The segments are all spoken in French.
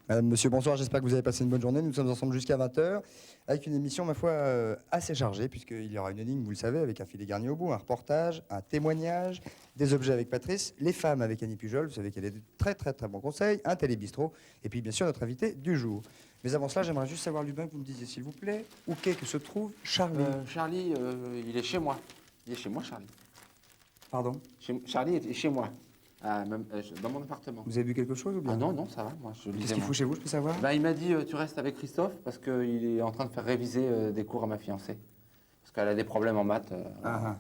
Madame, monsieur, bonsoir, j'espère que vous avez passé une bonne journée. Nous sommes ensemble jusqu'à 20h avec une émission, ma foi, assez chargée, puisqu'il y aura une énigme, vous le savez, avec un filet garni au bout, un reportage, un témoignage, des objets avec Patrice, les femmes avec Annie Pujol, vous savez qu'elle est de très bons conseils, un télébistrot, et puis bien sûr notre invité du jour. Mais avant cela, j'aimerais juste savoir, Lubin, que vous me disiez, s'il vous plaît, où qu'est que se trouve Charlie. Charlie, il est chez moi. Il est chez moi, Charlie. Pardon? Charlie est chez moi. Dans mon appartement. Vous avez vu quelque chose ou bien? Ah non, ça va, moi je lisais. Qu'est-ce qu'il faut chez vous, je peux savoir? Il m'a dit, tu restes avec Christophe parce qu'il est en train de faire réviser des cours à ma fiancée. Parce qu'elle a des problèmes en maths. À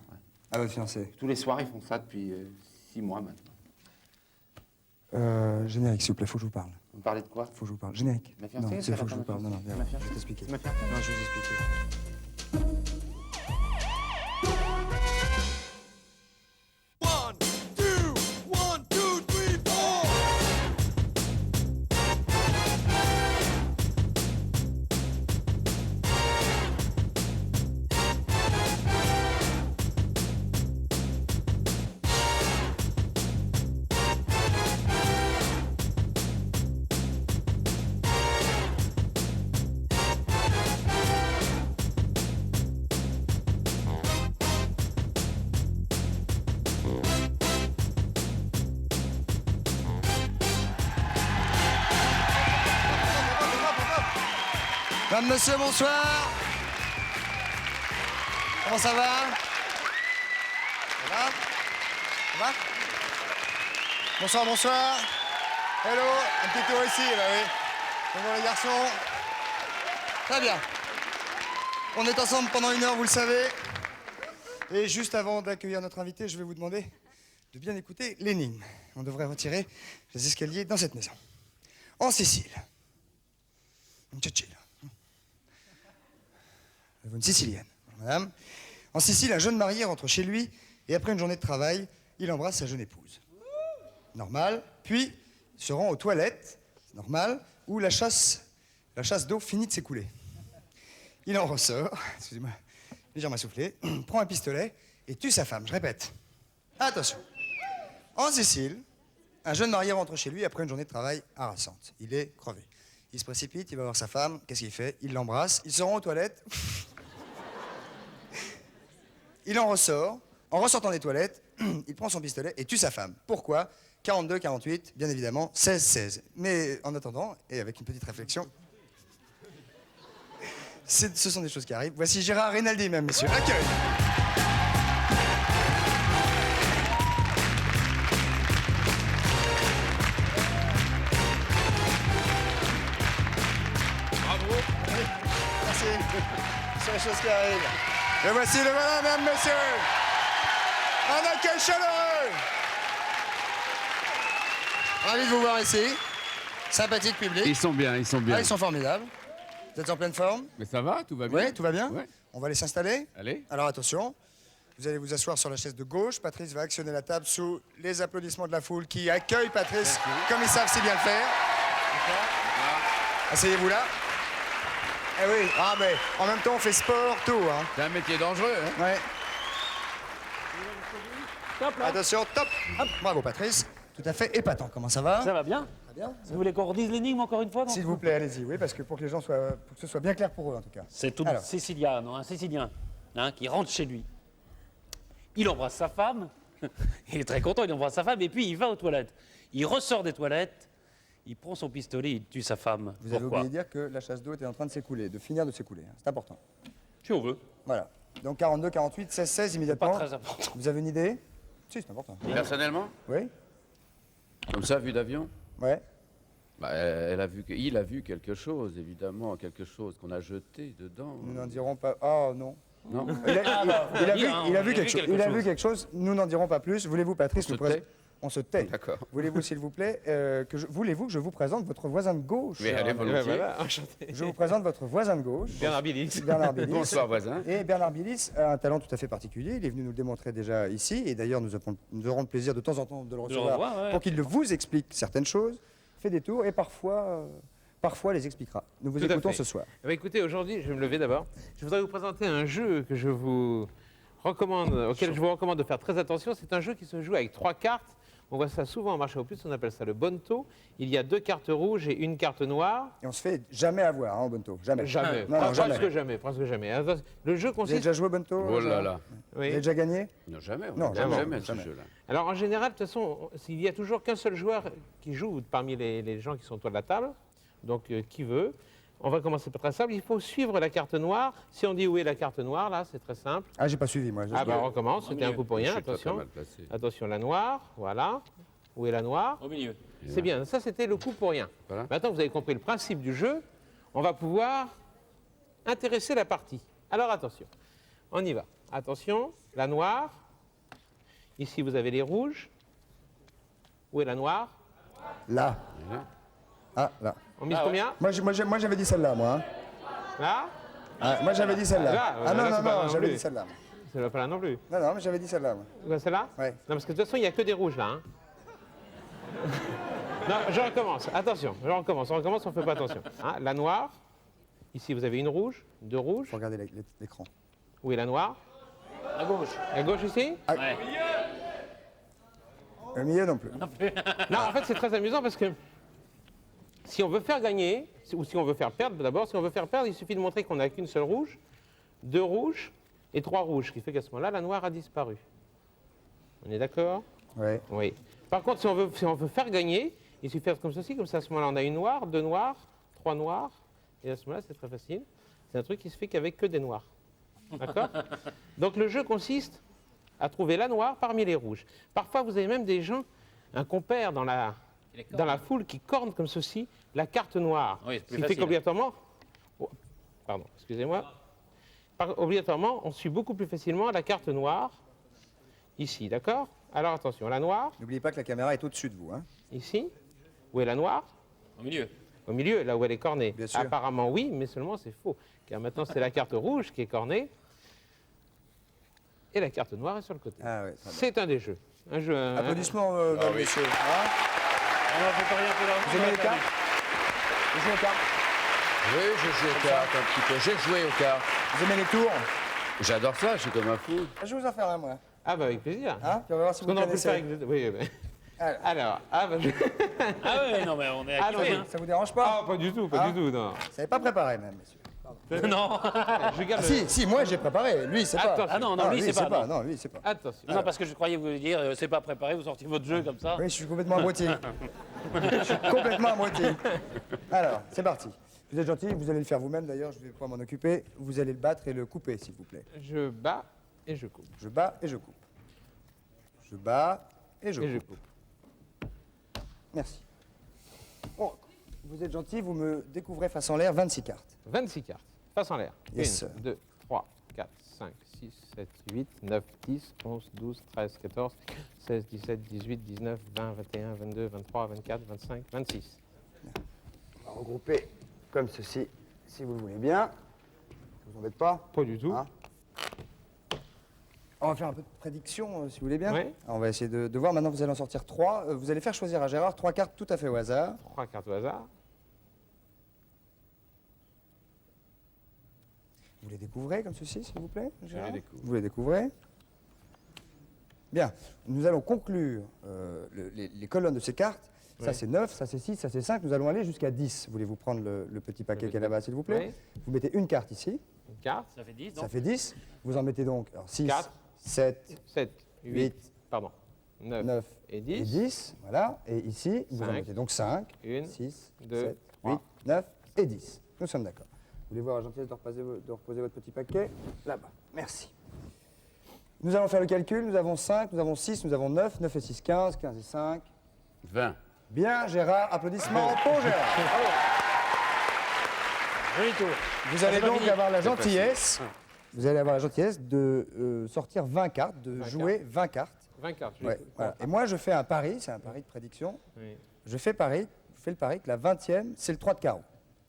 votre fiancée. Tous les soirs, ils font ça depuis 6 mois maintenant. Générique, s'il vous plaît, faut que je vous parle. Vous me parlez de quoi? Faut que je vous parle. Générique. Ma fiancée? Non, c'est faut que je vous parle. Non, viens, je vais t'expliquer. C'est ma fiancée? Non, je vais vous expliquer. Madame, monsieur, bonsoir. Comment ça va? Ça va? Ça va? Bonsoir, bonsoir. Hello, un petit tour ici, bah oui. Bonjour les garçons. Très bien. On est ensemble pendant 1 heure, vous le savez. Et juste avant d'accueillir notre invité, je vais vous demander de bien écouter l'énigme. On devrait retirer les escaliers dans cette maison. En Sicile. Une chill. Une Sicilienne, madame. En Sicile, un jeune marié rentre chez lui et après une journée de travail, il embrasse sa jeune épouse. Normal. Puis, il se rend aux toilettes, normal, où la chasse d'eau finit de s'écouler. Il en ressort, excusez-moi, légèrement soufflé, prend un pistolet et tue sa femme. Je répète. Attention. En Sicile, un jeune marié rentre chez lui après une journée de travail harassante. Il est crevé. Il se précipite, il va voir sa femme. Qu'est-ce qu'il fait? Il l'embrasse. Il se rend aux toilettes. Il en ressort. En ressortant des toilettes, il prend son pistolet et tue sa femme. Pourquoi? 42, 48, bien évidemment, 16, 16. Mais en attendant, et avec une petite réflexion, ce sont des choses qui arrivent. Voici Gérard Rinaldi, mesdames, messieurs. Accueil. C'est les choses qui arrivent. Et voici le voilà, mesdames, messieurs. Un accueil chaleureux. Ravi de vous voir ici. Sympathique public. Ils sont bien, ils sont bien. Ah, ils sont formidables. Vous êtes en pleine forme? Mais ça va, tout va bien? Oui, tout va bien? Ouais. On va aller s'installer? Allez. Alors attention, vous allez vous asseoir sur la chaise de gauche. Patrice va actionner la table sous les applaudissements de la foule qui accueille Patrice comme ils savent si bien le faire. Asseyez-vous là. Eh oui, mais en même temps on fait sport, tout, hein. C'est un métier dangereux, hein? Ouais. Top, là. Attention, top. Hop. Bravo Patrice. Tout à fait épatant. Comment ça va? Ça va bien? Très bien. Vous voulez qu'on redise l'énigme encore une fois? Non, S'il vous plaît, allez-y, oui, parce que pour que les gens soient, pour que ce soit bien clair pour eux en tout cas. C'est Alors. un Sicilien, hein, qui rentre chez lui. Il embrasse sa femme. Il est très content, il embrasse sa femme, et puis il va aux toilettes. Il ressort des toilettes, il prend son pistolet, il tue sa femme. Vous avez Pourquoi? oublié de dire que la chasse d'eau était en train de s'écouler, de finir de s'écouler. Hein. C'est important. Si on veut. Voilà. Donc 42, 48, 16, 16 immédiatement. Pas très important. Vous avez une idée? Si, c'est important. Personnellement? Oui? Comme ça, vue d'avion? Ouais. Bah, il a vu quelque chose, évidemment, quelque chose qu'on a jeté dedans. Nous n'en dirons pas. Oh non. Non? Il a vu quelque chose. Il a vu quelque chose. Nous n'en dirons pas plus. Voulez-vous, Patrice, On nous se présenter? tait? On se tait. D'accord. Voulez-vous, s'il vous plaît, voulez-vous que je vous présente votre voisin de gauche? Mais allez, volontiers. Voilà, enchanté. Je vous présente votre voisin de gauche. Bernard Billy. Bernard Billis. Bonsoir, voisin. Et Bernard Billis a un talent tout à fait particulier. Il est venu nous le démontrer déjà ici. Et d'ailleurs, nous aurons le plaisir de temps en temps de le recevoir revoir, ouais. pour qu'il vous explique certaines choses, fait des tours et parfois les expliquera. Nous vous Tout à écoutons fait. ce soir. Eh bien, écoutez, aujourd'hui, je vais me lever d'abord. Je voudrais vous présenter un jeu que je vous recommande, auquel je vous recommande de faire très attention. C'est un jeu qui se joue avec 3 cartes. On voit ça souvent en marché aux puces, on appelle ça le bonto. Il y a 2 cartes rouges et une carte noire. Et on se fait jamais avoir, hein, au Bonto. Jamais. Jamais, Non, non, jamais. presque jamais, presque jamais. Alors, le jeu Vous avez consiste... déjà joué au Bonto? Oh là là. Vous Oui. avez déjà gagné? Non, jamais. On Non, ne gagne jamais, jamais ce jamais. jeu-là. Alors en général, de toute façon, il n'y a toujours qu'un seul joueur qui joue parmi les gens qui sont autour de la table. Donc qui veut. On va commencer par très simple. Il faut suivre la carte noire. Si on dit où est la carte noire, là, c'est très simple. Ah, j'ai pas suivi, moi. Ah bah on recommence, c'était un coup pour Je rien, suis très, très attention. mal placé. Attention, la noire, voilà. Où est la noire? Au milieu. C'est bien, ça c'était le coup pour rien. Voilà. Maintenant vous avez compris le principe du jeu, on va pouvoir intéresser la partie. Alors attention, on y va. Attention, la noire. Ici vous avez les rouges. Où est la noire? Là. Voilà. Ah, là. On mise Ah ouais. combien? Moi, j'avais dit celle-là, moi. Hein. Là? Ah, moi, j'avais dit celle-là. Là, Ah, non, là, non, c'est pas non, non j'avais plus. dit celle-là. Ça ne va pas là non plus. Non, non, mais j'avais dit celle-là, moi. Quoi, celle-là? Ouais. Non, parce que de toute façon, il n'y a que des rouges là. Hein. Non, je recommence. Attention, je recommence. On recommence, on ne fait pas attention. Hein, la noire. Ici, vous avez une rouge, 2 rouges. Faut regarder l'écran. Où est la noire? À gauche. À gauche ici? Ouais. Le milieu non plus. Non, en fait, c'est très amusant parce que si on veut faire gagner, ou si on veut faire perdre, d'abord, si on veut faire perdre, il suffit de montrer qu'on n'a qu'une seule rouge, 2 rouges et 3 rouges, ce qui fait qu'à ce moment-là, la noire a disparu. On est d'accord? Ouais. Oui. Par contre, si on veut faire gagner, il suffit de faire comme ceci, comme ça, à ce moment-là, on a une noire, 2 noirs, 3 noirs, et à ce moment-là, c'est très facile. C'est un truc qui se fait qu'avec que des noirs. D'accord? Donc le jeu consiste à trouver la noire parmi les rouges. Parfois, vous avez même des gens, un compère dans la foule qui corne comme ceci la carte noire. Oui, c'est plus ce qui fait facile. qu'obligatoirement, oh, pardon, excusez-moi, obligatoirement, on suit beaucoup plus facilement la carte noire ici, d'accord? Alors attention, la noire, N'oubliez pas que la caméra est au-dessus de vous. Hein. ici, où est la noire? Au milieu. Au milieu, là où elle est cornée. Bien sûr. Apparemment oui, mais seulement c'est faux. Car maintenant c'est la carte rouge qui est cornée. Et la carte noire est sur le côté. Ah ouais, ça va. C'est un des jeux. Un jeu. Applaudissements, mesdames, messieurs. Hein, On ne fait pas rien tout là. vous aimez les cartes? Vous jouez aux cartes? Oui, je joue aux cartes un petit peu. J'ai joué aux cartes. Vous aimez les tours? J'adore ça, je suis comme un fou. Je vais vous en faire un, moi. Ah bah avec plaisir. Hein? Puis on va voir si vous On en peut faire connaissez. avec... Oui, oui. Alors, ah bah... Ah ouais, non, mais on est Ah, acquis. non, Hein. Ça vous dérange pas? Ah, pas du tout, pas Hein du tout, non. Ça n'est pas préparé, même, messieurs. Non. Je garde Ah, si, moi j'ai préparé. Lui, c'est pas. Attention. Ah non, non, lui, c'est pas. Non, lui, c'est pas. Attention. Non, parce que je croyais vous dire, c'est pas préparé, vous sortez votre jeu comme ça. Oui, je suis complètement à moitié. Je suis complètement à moitié. Alors, c'est parti. Vous êtes gentil, vous allez le faire vous-même d'ailleurs, je vais pas m'en occuper. Vous allez le battre et le couper, s'il vous plaît. Je bats et je coupe. Je bats et je coupe. Je bats et je Et je coupe. coupe. Merci. Bon, vous êtes gentil, vous me découvrez face en l'air 26 cartes. 26 cartes. Face en l'air. Yes. 1, 2, 3, 4, 5, 6, 7, 8, 9, 10, 11, 12, 13, 14, 16, 17, 18, 19, 20, 21, 22, 23, 24, 25, 26. On va regrouper comme ceci, si vous le voulez bien. Ça vous embête pas? Pas du tout. Hein? On va faire un peu de prédiction, si vous voulez bien. Oui. Alors, on va essayer de voir. Maintenant, vous allez en sortir 3. Vous allez faire choisir à Gérard 3 cartes tout à fait au hasard. 3 cartes au hasard. Vous les découvrez comme ceci, s'il vous plaît, Gérard? les découvre. Vous les découvrez. Bien. Nous allons conclure les colonnes de ces cartes. Ça, Oui. c'est 9, ça, c'est 6, ça, c'est 5. Nous allons aller jusqu'à 10. Voulez-vous prendre le petit paquet qui est là-bas, s'il vous plaît? Vous mettez une carte ici. Une carte. Ça fait 10, Ça donc. fait 10. Vous en mettez donc 6, 4, 7, 7, 8, Huit, pardon, 9, 9 et et 10. 10. Voilà. Et ici, vous en Cinq. mettez donc 5, Une, 6, 2, 7, 3. 8, 9 et 10. Nous sommes d'accord. Vous voulez voir la gentillesse de reposer votre petit paquet là-bas. Merci. Nous allons faire le calcul. Nous avons 5, nous avons 6, nous avons 9. 9 et 6, 15. 15 et 5. 20. Bien, Gérard. Applaudissements pour Gérard. Bravo. Joli tour. Vous allez c'est pas donc fini. avoir la gentillesse. Vous allez avoir la gentillesse de sortir 20 cartes, de 20 jouer 20 cartes. 20 cartes. Ouais, voilà. Et moi, je fais un pari. C'est un pari de prédiction. Oui. Je fais le pari que la 20e, c'est le 3 de carreau.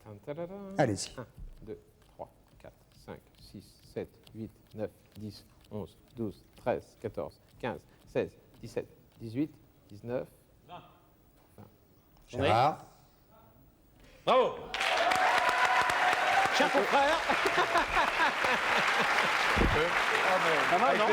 Tantadada. Allez-y. 1, 2, 3, 4, 5, 6, 7, 8, 9, 10, 11, 12, 13, 14, 15, 16, 17, 18, 19. Gérard. Bravo. Cher confrère, Pas mal, non?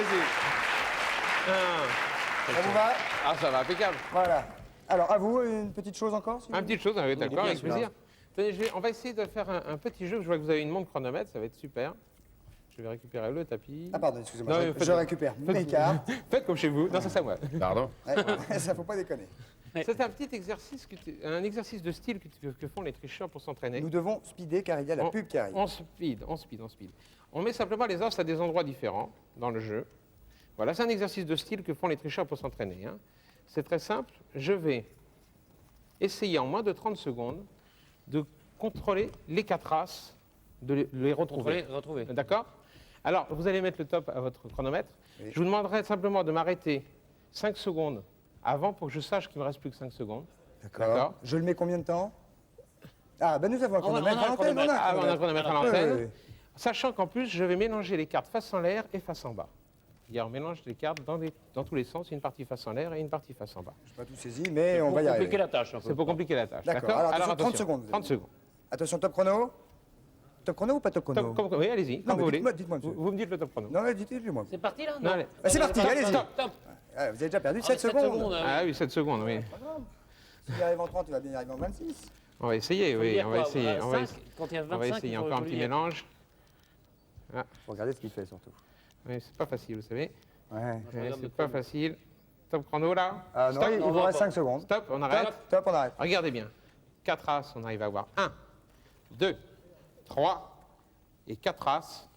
Ça vous va? Ah, ça va, impeccable. Voilà. Alors, à vous, une petite chose encore si vous Une voulez. petite chose, oui, d'accord, bien avec sûr. plaisir. Tenez, on va essayer de faire un petit jeu. Je vois que vous avez une montre chronomètre, ça va être super. Je vais récupérer le tapis. Ah, pardon, excusez-moi. Non, je, mais faites- je récupère mes cartes. Faites comme chez vous. Non, ça c'est à moi. Pardon? Ouais, ça, faut pas déconner. C'est un petit exercice, un exercice de style que font les tricheurs pour s'entraîner. Nous devons speeder car il y a la pub qui arrive. On speed. On met simplement les os à des endroits différents dans le jeu. Voilà, c'est un exercice de style que font les tricheurs pour s'entraîner. Hein. C'est très simple. Je vais essayer en moins de 30 secondes de contrôler les 4 as, de les retrouver. Retrouver. D'accord? Alors, vous allez mettre le top à votre chronomètre. Oui. Je vous demanderai simplement de m'arrêter 5 secondes avant pour que je sache qu'il ne me reste plus que 5 secondes. D'accord. Je le mets combien de temps? Ah, ben nous avons un On a- chronomètre on a à un l'antenne. chronomètre. Ah, on a un chronomètre à Oui, l'antenne. oui, oui. Sachant qu'en plus, je vais mélanger les cartes face en l'air et face en bas. C'est-à-dire, on mélange les cartes dans tous les sens, une partie face en l'air et une partie face en bas. Je n'ai pas tout saisi, mais on Pour va y compliquer arriver. la tâche un peu. C'est pour compliquer la tâche. D'accord. Alors, attention, 30 secondes, vous avez 30 dit. secondes. Attention, top chrono. Top chrono ou pas top chrono? Oui, allez-y, Non, comme mais vous voulez. dites-moi, monsieur. Vous me dites le top chrono. Non, mais dites-le-moi. C'est parti là Non, allez. Ah, c'est parti, Stop, allez-y. stop, stop. Ah, vous avez déjà perdu Ah, 7 7 secondes. hein. Ah oui, 7 secondes, oui. S'il arrive en 30, il va bien y arriver en 26. On va essayer, Faut oui, dire on va quoi, essayer. On va 5, essayer, quand il y a on va 25, essayer il faut encore un petit lire. mélange. Faut regarder ce qu'il fait surtout. Oui, c'est pas facile, vous savez. Ouais. Je regarde C'est le pas chrono. facile. Top chrono là. Ah non, Stop, il on vous va reste pas. 5 secondes. Stop, on arrête. Top, on arrête. Regardez bien. 4 as, on arrive à avoir 1, 2, 3 et 4 as.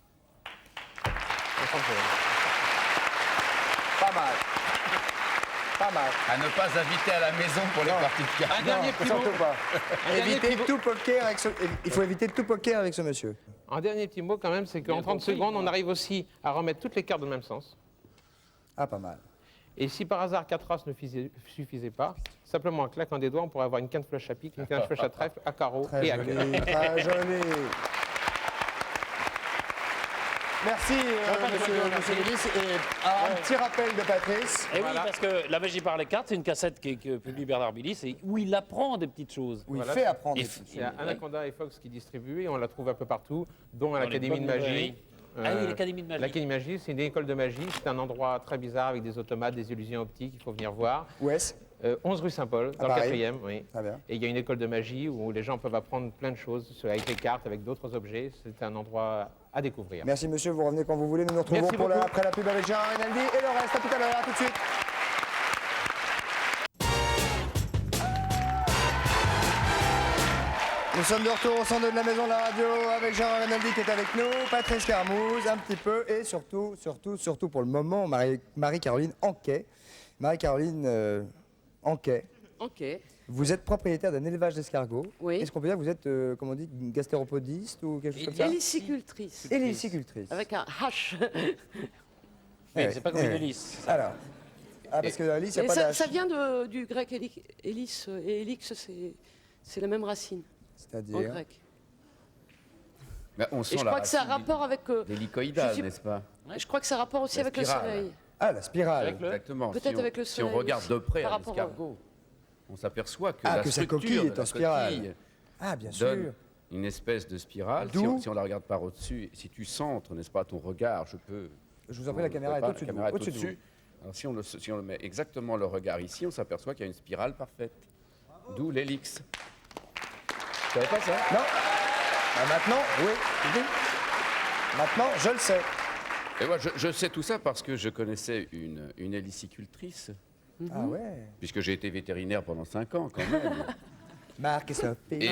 Pas mal. Pas mal. À ne pas inviter à la maison pour les parties de cartes. Un dernier petit mot. Surtout pas. dernier Évitez petit mot. tout poker avec ce... Il faut éviter tout poker avec ce monsieur. Un dernier petit mot quand même, c'est qu'en Bien 30 compris. secondes, on arrive aussi à remettre toutes les cartes dans le même sens. Ah, pas mal. Et si par hasard 4 as ne suffisait pas, simplement en claquant des doigts, on pourrait avoir une quinte flush à pique, une quinte flush à trèfle, à carreau Très et à cœur. joli, très joli. Merci, monsieur Lélis. Et un petit rappel de Patrice, Et Voilà. oui, parce que La magie par les cartes, c'est une cassette que publie Bernard Billy, et où il apprend des petites choses. où il Voilà. fait apprendre. Et des f- petites C'est Anaconda et Fox qui distribuent et on la trouve un peu partout, dont à Dans l'Académie les de bonnes magie. librairies. Ah oui, l'Académie de magie. L'Académie de magie, c'est une école de magie. C'est un endroit très bizarre avec des automates, des illusions optiques. Il faut venir voir. Où est-ce? 11 rue Saint-Paul, dans le Paris. 4e. Oui. Très bien. Et il y a une école de magie où les gens peuvent apprendre plein de choses avec les cartes, avec d'autres objets. C'est un endroit à découvrir. Merci monsieur, vous revenez quand vous voulez. Nous nous retrouvons Merci pour beaucoup. après la pub avec Gérard Rinaldi et le reste. À tout à l'heure, à tout de suite. Nous sommes de retour au centre de la maison de la radio avec Gérard Rinaldi qui est avec nous, Patrice Carmouze un petit peu et surtout pour le moment Marie-Caroline Anquet. Marie-Caroline Anquet, Ok, vous êtes propriétaire d'un élevage d'escargots. Oui. Est-ce qu'on peut dire que vous êtes, comment on dit, gastéropodiste ou quelque chose comme ça? hélicicultrice, Hélicicultrice. avec un H. Oui, Ouais, c'est pas comme ouais. une hélice. Alors, parce que Alice, il Et n'y a pas ça, d'H. ça vient du grec hélice, et hélix, c'est la même racine en C'est-à-dire grec. Ben, on Et sent je la crois que ça a racine rapport avec. d'hélicoïdal, je suis- n'est-ce pas? Je crois que ça a rapport aussi La avec le spirale. soleil. Ah, la spirale. Avec le- Exactement. Peut-être Si on- avec le Si on soleil regarde aussi, de près par à rapport au- l'escargot, on s'aperçoit que Ah, la que sa structure coquille de est la en spirale. coquille Ah, bien donne sûr. une espèce de spirale. D'où Si on la regarde par au-dessus, si tu centres, n'est-ce pas, ton regard, je peux... Je vous en prie, la caméra est La au-dessus de vous. caméra est Au-dessus de vous. au-dessus. Alors, si on le met exactement le regard ici, on s'aperçoit qu'il y a une spirale parfaite. D'où l'hélix. Vous savez pas ça? Non. Ah, maintenant, oui. Oui. Maintenant, je le sais. Et moi, je sais tout ça parce que je connaissais une hélicicultrice, Ah ouais. puisque j'ai été vétérinaire pendant 5 ans quand même. Marc et Sophie Et,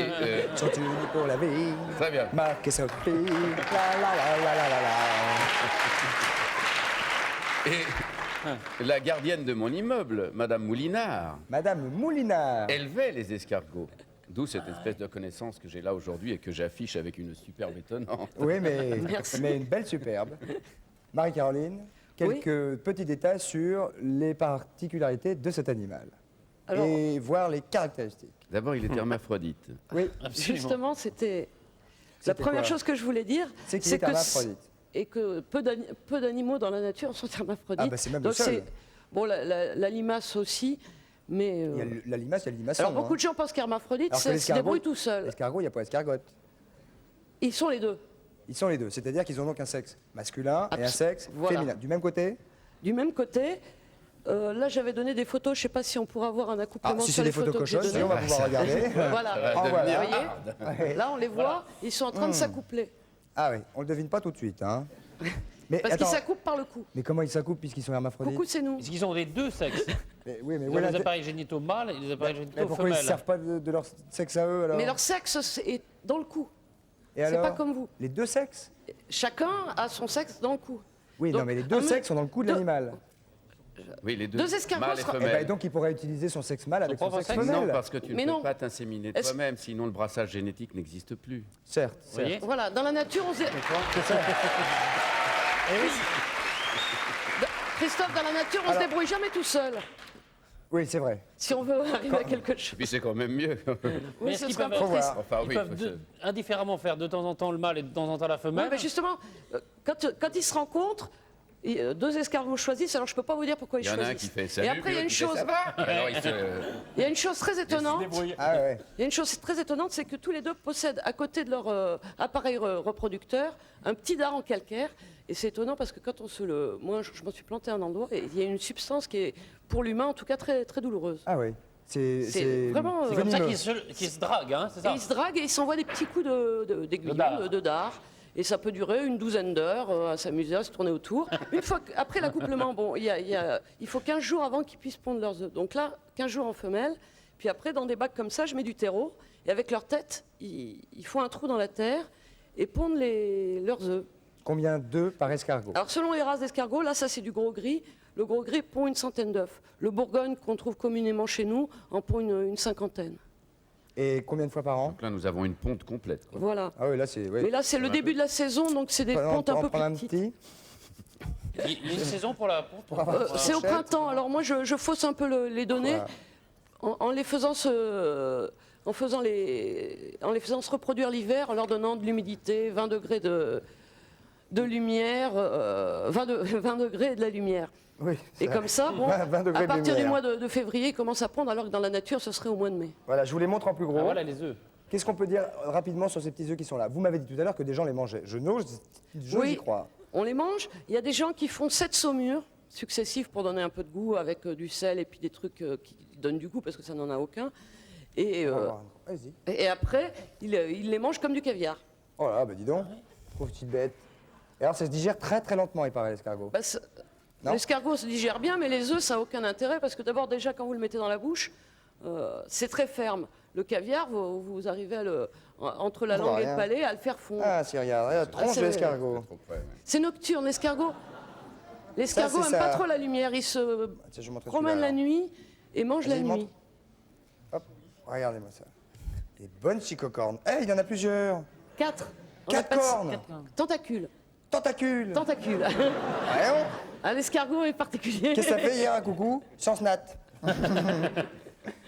sont unis pour la vie. Très bien. Marc et Sophie. La la la la la la la. Et la gardienne de mon immeuble, Madame Moulinard, Madame Moulinard. élevait les escargots. D'où cette espèce de connaissance que j'ai là aujourd'hui et que j'affiche avec une superbe étonnante. Oui, mais Merci. une belle superbe. Marie-Caroline, quelques petits détails sur les particularités de cet animal. Alors- et voir les caractéristiques. D'abord, il est hermaphrodite. Oui, Absolument. Justement, c'était la C'était première quoi chose que je voulais dire. c'est qu'il est que hermaphrodite. Et que peu d'animaux dans la nature sont hermaphrodites. Ah bah, c'est même Donc le seul. Bon, la limace aussi, mais. Il y a la limace, il y a le limaçon. Alors beaucoup de gens pensent qu'hermaphrodite, Alors que ça se l'escargot- débrouille tout seul. L'escargot, il n'y a pas escargote. Ils sont les deux. Ils sont les deux, c'est-à-dire qu'ils ont donc un sexe masculin et un sexe Voilà. féminin. Du même côté, Du même côté, Là, j'avais donné des photos. Je ne sais pas si on pourra avoir un accouplement Ah, si sur c'est les des photos que j'ai cochonnes, données. on va pouvoir regarder. Voilà. En voilà. Vous voyez Là, on les voit. Ils sont en train de s'accoupler. Ah oui, on le devine pas tout de suite. Hein. Mais Parce qu'ils attends, s'accouplent par le cou. mais comment ils s'accouplent puisqu'ils sont hermaphrodites? Coucou, c'est nous. Parce qu'ils ont les deux sexes. Oui, mais Ils où ont est les l'intérêt- appareils génitaux mâles et les appareils mais génitaux pourquoi ils ne femelles. servent pas de leur sexe à eux alors? Mais leur sexe est dans le cou. Et C'est alors pas comme vous. Les deux sexes? Chacun a son sexe dans le cou. Oui, Donc, non, mais les deux un sexes sont dans le cou de deux- l'animal. Oui, les deux. Deux escargots mâle et sera- Eh ben, femelle. donc il pourrait utiliser son sexe mâle avec son propre sexe sexe? femelle. Non, parce que tu Mais ne non. peux pas t'inséminer Est-ce- toi-même, sinon le brassage génétique n'existe plus. Certes, Vous voyez certes. Voilà, dans la nature, on se... Christophe, dans la nature, on se débrouille jamais tout seul. Oui, c'est vrai. Si on veut arriver à quelque chose. Puis c'est quand même mieux. Mais Oui, est-ce ce qu'ils serait un peuvent peu Faut triste. voir. Enfin Ils oui, peuvent parce que- indifféremment faire de temps en temps le mâle et de temps en temps la Oui, femelle. mais justement, quand ils se rencontrent, deux escargots choisissent. Alors je peux pas vous dire pourquoi ils il y en a un choisissent. qui fait Et salut, après, il y a une puis l'autre chose, qui fait ça va. Alors, il y a une chose très étonnante. Ah ouais. Il y a une chose très étonnante, c'est que tous les deux possèdent à côté de leur appareil reproducteur un petit dard en calcaire. Et c'est étonnant parce que quand on se le, moi, je m'en suis planté un endroit et il y a une substance qui est, pour l'humain en tout cas, très très douloureuse. Ah oui. C'est vraiment, c'est C'est comme ça venimeux. qu'ils se draguent, hein, c'est Et ça. ils se draguent et ils s'envoient des petits coups d'aiguillon, dard. de dard. Et ça peut durer une douzaine d'heures à s'amuser, à se tourner autour. Une fois après l'accouplement, bon, il faut 15 jours avant qu'ils puissent pondre leurs œufs. Donc là, 15 jours en femelle. Puis après, dans des bacs comme ça, je mets du terreau. Et avec leur tête, ils font un trou dans la terre et pondent leurs œufs. Combien d'œufs par escargot? Alors selon les races d'escargots, là, ça c'est du gros gris. Le gros gris pond une centaine d'œufs. Le Bourgogne, qu'on trouve communément chez nous, en pond une cinquantaine. Et combien de fois par an? Donc là, nous avons une ponte complète. quoi. Voilà. Ah oui, là c'est... Oui. Mais là, c'est le début de la saison, donc c'est des pontes un peu prendre un plus petites. petit. Il y a une saison pour la. C'est au Fourchette. printemps. Alors moi, je fausse un peu les données Voilà. en les faisant en les faisant se reproduire l'hiver, en leur donnant de l'humidité, 20 degrés de lumière, 20 degrés et de la lumière. Oui. Et comme ça, bon, 20 degrés à de partir du lumière. mois de février, ils commencent à pondre, alors que dans la nature, ce serait au mois de mai. Voilà, je vous les montre en plus gros. Ah, voilà les œufs. Qu'est-ce qu'on peut dire rapidement sur ces petits œufs qui sont là? Vous m'avez dit tout à l'heure que des gens les mangeaient. J'ose Oui. y croire. On les mange. Il y a des gens qui font 7 saumures successives pour donner un peu de goût avec du sel et puis des trucs qui donnent du goût parce que ça n'en a aucun. Et, On va voir. Vas-y. et après, ils les mangent comme du caviar. Oh là, bah dis donc. Pauvre petite bête. Et alors ça se digère très très lentement, il paraît, l'escargot. Bah, Non. l'escargot se digère bien, mais les œufs, ça n'a aucun intérêt parce que d'abord, déjà, quand vous le mettez dans la bouche, c'est très ferme. Le caviar, vous arrivez entre la On voit langue et rien. le palais à le faire fondre. Ah, si, regarde, tronche c'est- de l'escargot. Trop près, ouais. C'est nocturne, l'escargot. L'escargot Ça, n'aime c'est pas ça. trop la lumière. Il se Tiens, je vais montrer promène celui-là, la nuit et mange la Vas-y, nuit. montre. Hop, regardez-moi ça. Des bonnes chicocornes. Eh, il y en a plusieurs. 4. 4 cornes. Tentacules. Tentacules. Tentacules. Voyons. Ah, l'escargot est particulier. Qu'est-ce que ça fait hier, un coucou? Sans snat.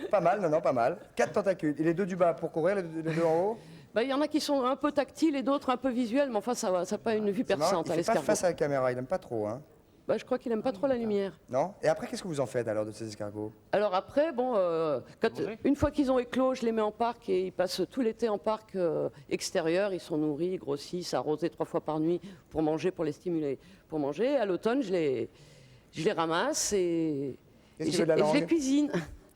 Pas mal, non, pas mal. 4 tentacules. Et les deux du bas pour courir, les deux en haut? Bah, il y en a qui sont un peu tactiles et d'autres un peu visuels, mais enfin, ça n'a pas une vue C'est marrant, perçante il à fait pas l'escargot. face à la caméra, il aime pas trop, hein. Bah, je crois qu'il n'aime pas trop la lumière. Non? Et après, qu'est-ce que vous en faites alors de ces escargots? Alors après, bon, une fois qu'ils ont éclos, je les mets en parc et ils passent tout l'été en parc extérieur. Ils sont nourris, ils grossissent, arrosés 3 fois par nuit pour manger, pour les stimuler pour manger. À l'automne, je les ramasse et Qu'est-ce qu'il veut de la je les langue? cuisine.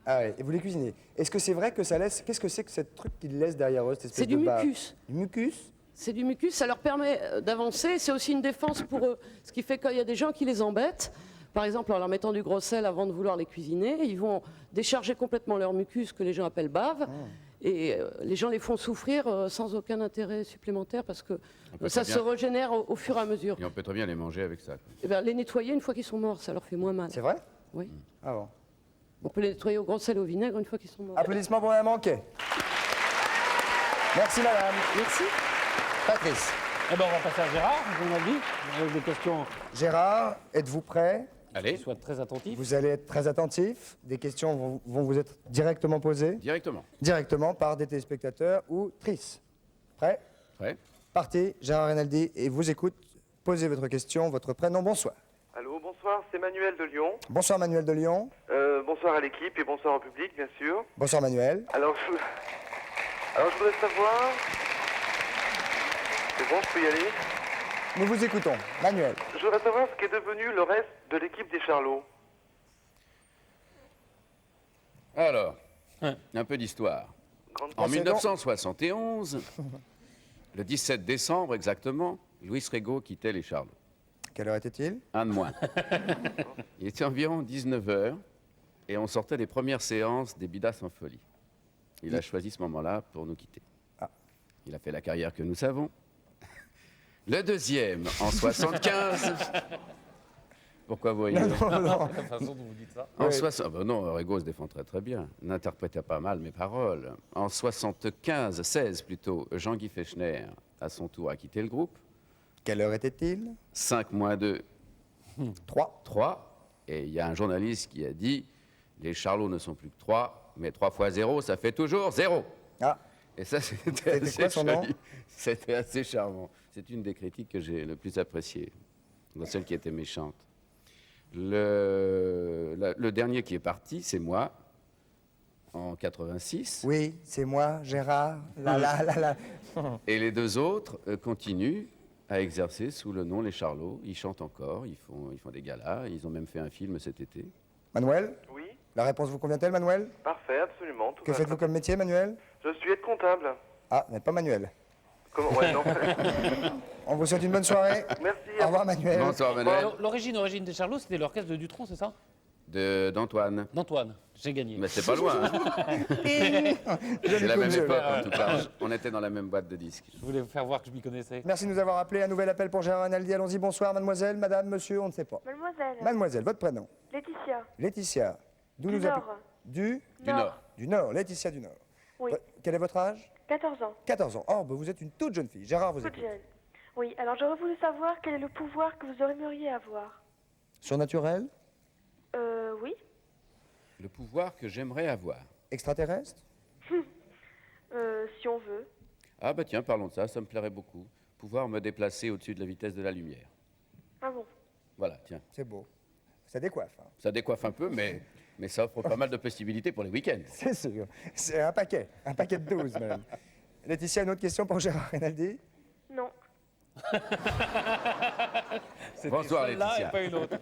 Ah ouais, et vous les cuisinez. Est-ce que c'est vrai que ça laisse... Qu'est-ce que c'est que ce truc qu'ils laissent derrière eux, cette espèce C'est du de bave? mucus. Du mucus? C'est du mucus, ça leur permet d'avancer. C'est aussi une défense pour eux. Ce qui fait qu'il y a des gens qui les embêtent. Par exemple, en leur mettant du gros sel avant de vouloir les cuisiner, ils vont décharger complètement leur mucus que les gens appellent bave. Et les gens les font souffrir sans aucun intérêt supplémentaire parce que peut ça très se bien. régénère au fur et à mesure. Et on peut très bien les manger avec ça. quoi. Et ben, les nettoyer une fois qu'ils sont morts, ça leur fait moins mal. C'est vrai? Oui. Ah bon. On peut les nettoyer au gros sel et au vinaigre une fois qu'ils sont morts. Applaudissements pour la manquée. Merci madame. Merci. Patrice. Eh ben, on va passer à Gérard, comme on a dit, avec des questions Gérard, êtes-vous prêt? Allez, qui soient très attentives. Vous allez être très attentif. Des questions vont vous être directement posées. directement. Directement par des téléspectateurs ou trices. Prêt? Prêt? Partez, Gérard Rinaldi, et vous écoute. Posez votre question, votre prénom, bonsoir. Allô, bonsoir, c'est Manuel de Lyon. Bonsoir Manuel de Lyon. Bonsoir à l'équipe et bonsoir au public, bien sûr. Bonsoir Manuel. Alors, je voudrais savoir... C'est bon, je peux y aller? Nous vous écoutons. Manuel. Je voudrais savoir ce qu'est devenu le reste de l'équipe des Charlots. Alors, un peu d'histoire. Grande En Procédons. 1971, le 17 décembre exactement, Louis Rego quittait les Charlots. Quelle heure était-il? Un de moins. Il était environ 19 h et on sortait des premières séances des Bidas en folie. Il a choisi ce moment-là pour nous quitter. Ah. Il a fait la carrière que nous savons. Le deuxième, en 75. Pourquoi vous riez? La façon dont vous dites ça. En 60... ben non, Rego se défend très très bien. N'interprétait pas mal mes paroles. En 16 plutôt, Jean-Guy Fechner, à son tour, a quitté le groupe. Quelle heure était-il? 5 moins 2, 3. 3. Et il y a un journaliste qui a dit les Charlots ne sont plus que 3, mais 3 fois 0, ça fait toujours 0. Ah, Et ça, c'était C'était quoi son nom? C'était assez charmant. C'est une des critiques que j'ai le plus appréciées, celle qui était méchante. Le dernier qui est parti, c'est moi, en 86. oui, c'est moi, Gérard. Là. Et les deux autres continuent à exercer sous le nom Les Charlots. Ils chantent encore, ils font des galas, ils ont même fait un film cet été. Manuel, Oui, la réponse vous convient-elle, Manuel? parfait, absolument. tout Que va faites-vous très comme métier, Manuel? bien. Je suis aide-comptable. Ah, vous n'êtes pas Manuel. Comment? Ouais, non. On vous souhaite une bonne soirée. Merci. Au revoir, Manuel. Bonsoir Manuel. L'origine des Charlots, c'était l'orchestre de Dutronc, c'est ça? D'Antoine. D'Antoine. J'ai gagné. Mais c'est pas loin. Hein. C'est la coup de même jeu. époque en tout cas. On était dans la même boîte de disques. Je voulais vous faire voir que je m'y connaissais. Merci de nous avoir appelé. Un nouvel appel pour Gérard Rinaldi. Allons-y, bonsoir, mademoiselle, madame, monsieur, on ne sait pas. Mademoiselle, Mademoiselle, votre prénom? Laetitia, Laetitia. D'où du nous appelez? Nord. Du Nord. Du Nord, Laetitia du Nord. Oui. Quel est votre âge? 14 ans, 14 ans. Oh, bah, vous êtes une toute jeune fille. Gérard, vous toute écoute. jeune. Oui, alors j'aurais voulu savoir quel est le pouvoir que vous aimeriez avoir. Surnaturel? Oui. Le pouvoir que j'aimerais avoir. Extraterrestre? Si on veut. Ah bah tiens, parlons de ça, ça me plairait beaucoup. Pouvoir me déplacer au-dessus de la vitesse de la lumière. Ah bon. Voilà, tiens. C'est beau. Ça décoiffe. Hein. Ça décoiffe un peu, mais ça offre pas mal de possibilités pour les week-ends. C'est sûr. C'est un paquet de 12 même. Laetitia, une autre question pour Gérard Rinaldi? Non. Bonsoir Celle-là Laetitia. et pas une autre.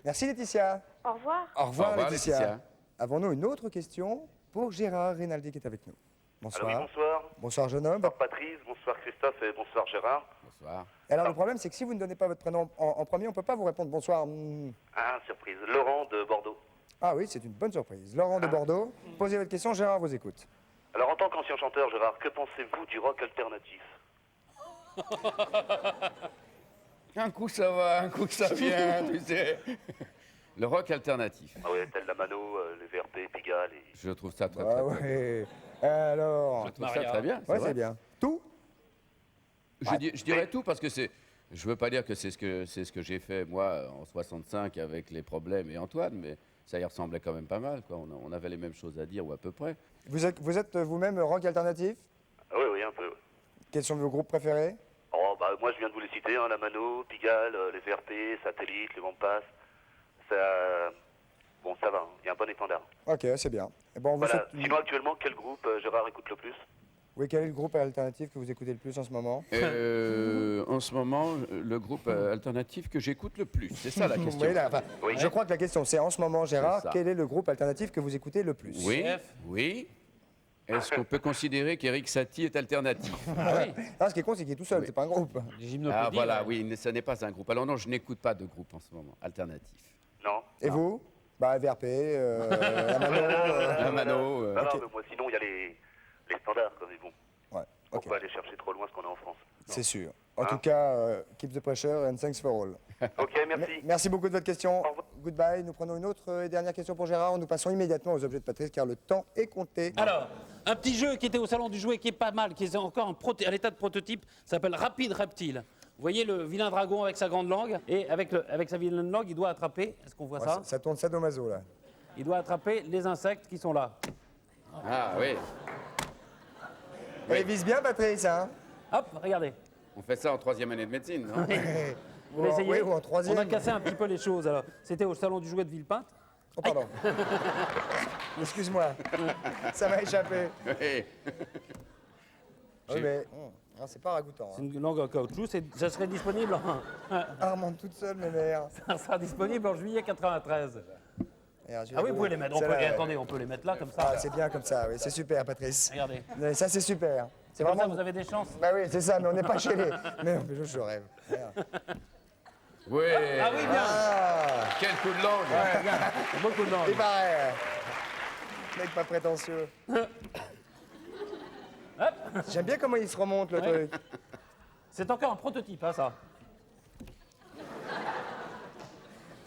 Merci Laetitia. Au revoir. Au revoir, Au revoir, Laetitia. Laetitia. Avons-nous une autre question pour Gérard Rinaldi qui est avec nous? Bonsoir. Alors oui, bonsoir. Bonsoir jeune homme. Bonsoir Patrice, bonsoir Christophe et bonsoir Gérard. Bonsoir. Alors le problème c'est que si vous ne donnez pas votre prénom en premier, on ne peut pas vous répondre bonsoir. Ah, surprise. Laurent de Bordeaux. Ah oui, c'est une bonne surprise. Laurent de Bordeaux, posez votre question, Gérard vous écoute. Alors en tant qu'ancien chanteur, Gérard, que pensez-vous du rock alternatif? Un coup ça va, un coup que ça vient, tu sais. Le rock alternatif. Ah ouais, tel la Mano, les VRP, Pigalle et... Je trouve ça très Ah très bien. ouais. Alors, Je trouve ça Maria. très bien. ouais, vrai. c'est bien. Tout? Je dirais tout parce que c'est. Je veux pas dire que c'est ce que j'ai fait moi en 65 avec les problèmes et Antoine, mais ça y ressemblait quand même pas mal. Quoi. On avait les mêmes choses à dire ou à peu près. Vous êtes vous-même rock alternatif? Ah oui, oui, un peu. Ouais. Quels sont vos groupes préférés? Oh, bah moi je viens de vous les citer, hein, la Mano, Pigalle, les VRP, Satellite, les Vampas. Ça... Bon, ça va, hein, il y a un bon étendard. Ok, c'est bien. Et bon, on vous Voilà. souhaite- Sinon actuellement, quel groupe Gérard écoute le plus? Oui, quel est le groupe alternatif que vous écoutez le plus en ce moment? En ce moment, le groupe alternatif que j'écoute le plus, c'est ça la question. Oui, là, enfin, Oui. je crois que la question c'est en ce moment, Gérard, C'est ça. quel est le groupe alternatif que vous écoutez le plus? Oui, Chef. oui. Est-ce qu'on peut considérer qu'Éric Satie est alternatif? Ah oui. Ah, ce qui est con, c'est qu'il est tout seul, Oui. c'est pas un groupe. Les gymnopédies. Ah voilà, ouais. oui, ce n'est pas un groupe. Alors non, je n'écoute pas de groupe en ce moment, alternatif. Non. Et vous? Bah, VRP, la Mano, La Mano, Ah ok. non, mais moi sinon il y a les standards, quoi, mais bon. Ouais, ok, Pourquoi aller chercher trop loin ce qu'on a en France? c'est sûr. En tout cas, keep the pressure and thanks for all. Ok, merci. Merci beaucoup de votre question. Au revoir. Goodbye. Nous prenons une autre et dernière question pour Gérard. Nous passons immédiatement aux objets de Patrice car le temps est compté. Alors, un petit jeu qui était au salon du jouet qui est pas mal, qui est encore à l'état de prototype, s'appelle Rapide Reptile. Vous voyez le vilain dragon avec sa grande langue et avec sa vilaine langue, il doit attraper. Est-ce qu'on voit Ouais, ça? ça tourne sadomaso là. Il doit attraper les insectes qui sont là. Ah oui, Il vise bien, Patrice, hein? Hop, regardez. on fait ça en 3e année de médecine, non? Vous l'essayez? Oui, ou en troisième. On a cassé un petit peu les choses. Alors, c'était au salon du jouet de Villepinte. Oh, pardon. Excuse-moi. Ça m'a échappé. Oui. Oui, mais c'est pas ragoûtant. C'est Hein. une langue en caoutchouc. Ça serait disponible Ah, remonte toute seule, mes mères. ça sera disponible en juillet 93. Regarde, Ah oui, vous pouvez les mettre. Attendez, on peut les mettre là, comme ça. Ah, c'est bien comme ça, oui, c'est super, Patrice. Regardez. Ça, c'est super. C'est Comme ça, vraiment. vous avez des chances. Bah oui, c'est ça, mais on n'est pas chez les. Mais non, mais je rêve. Regarde. Oui. Ah oui, bien. Ah, Quel coup de langue. Beaucoup de langue. il paraît. Mec pas prétentieux. J'aime bien comment il se remonte le truc. C'est encore un prototype, hein, ça.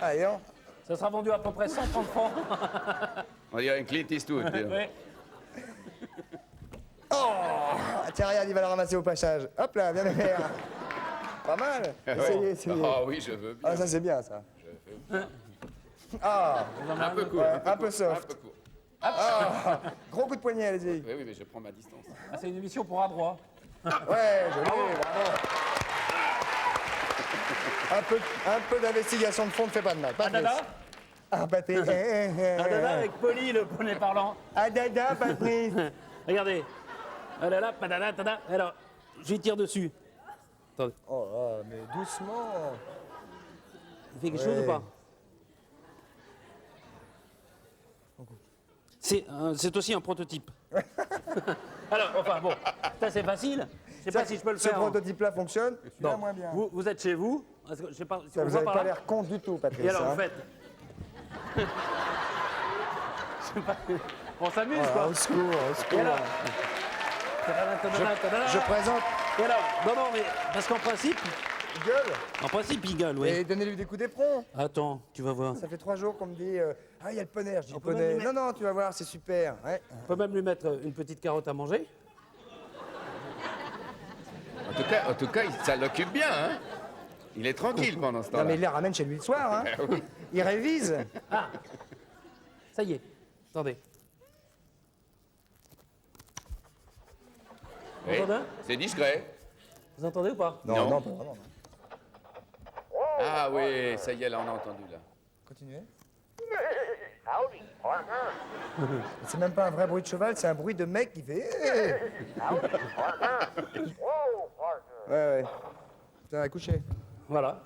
Ah, et non. Ça sera vendu à peu près 130 francs. On dirait un Clint Eastwood. dis donc. Ouais. Oh, tiens, regarde, il va le ramasser au passage. Hop là, bien le faire. Pas mal. Essayez, essayez. Ah oui, je veux bien. Ah, ça c'est bien, ça. Ah, Un peu court. ouais, un peu court, soft. Un peu court. ah, gros coup de poignet, allez-y. Oui, oui, mais je prends ma distance. Ah, c'est une émission pour adroit. Ouais, joli, bravo. Un peu d'investigation de fond ne fait pas de mal. Ah, dada. Ah, Patrice. Ah, dada avec Polly, le poney parlant. Ah, dada, Patrice. Regardez. Ah là là, padada, tada. Alors, je lui tire dessus. Attendez. Oh là, mais doucement. Il fait quelque chose ou pas? C'est aussi un prototype. Alors, enfin bon, ça c'est facile. Je sais pas si je peux le Ce faire. prototype-là fonctionne, celui-là Bon. moins bien. Vous êtes chez vous. Est-ce que- Je sais pas si Ça, on vous voit n'avez par pas là. l'air con du tout, Patrice. Et alors, hein. vous faites. Je sais pas. On s'amuse, Oh, quoi. au secours, au Et secours. alors Tadada, tadada, tadada. Je présente Et alors non, mais parce qu'en principe, gueule il gueule, oui. et donnez-lui des coups d'éperon. Attends, tu vas voir. Ça fait 3 jours qu'on me dit ah, il y a le poney. Je dis On le peut même poney. lui Non, non, tu vas voir, c'est super. Ouais. On peut même lui mettre une petite carotte à manger. En tout cas, ça l'occupe bien, hein. Il est tranquille pendant ce Non, temps-là. mais il les ramène chez lui le soir. Hein. Il révise. Ça y est. Attendez. Oui, Vous entendez c'est discret. Vous entendez ou pas? Non, Non. non, pas vraiment. non. Ah oui, ça y est, là, on a entendu, là. Continuez. C'est même pas un vrai bruit de cheval, c'est un bruit de mec qui fait. Ouais, ouais. Putain, coucher. Voilà.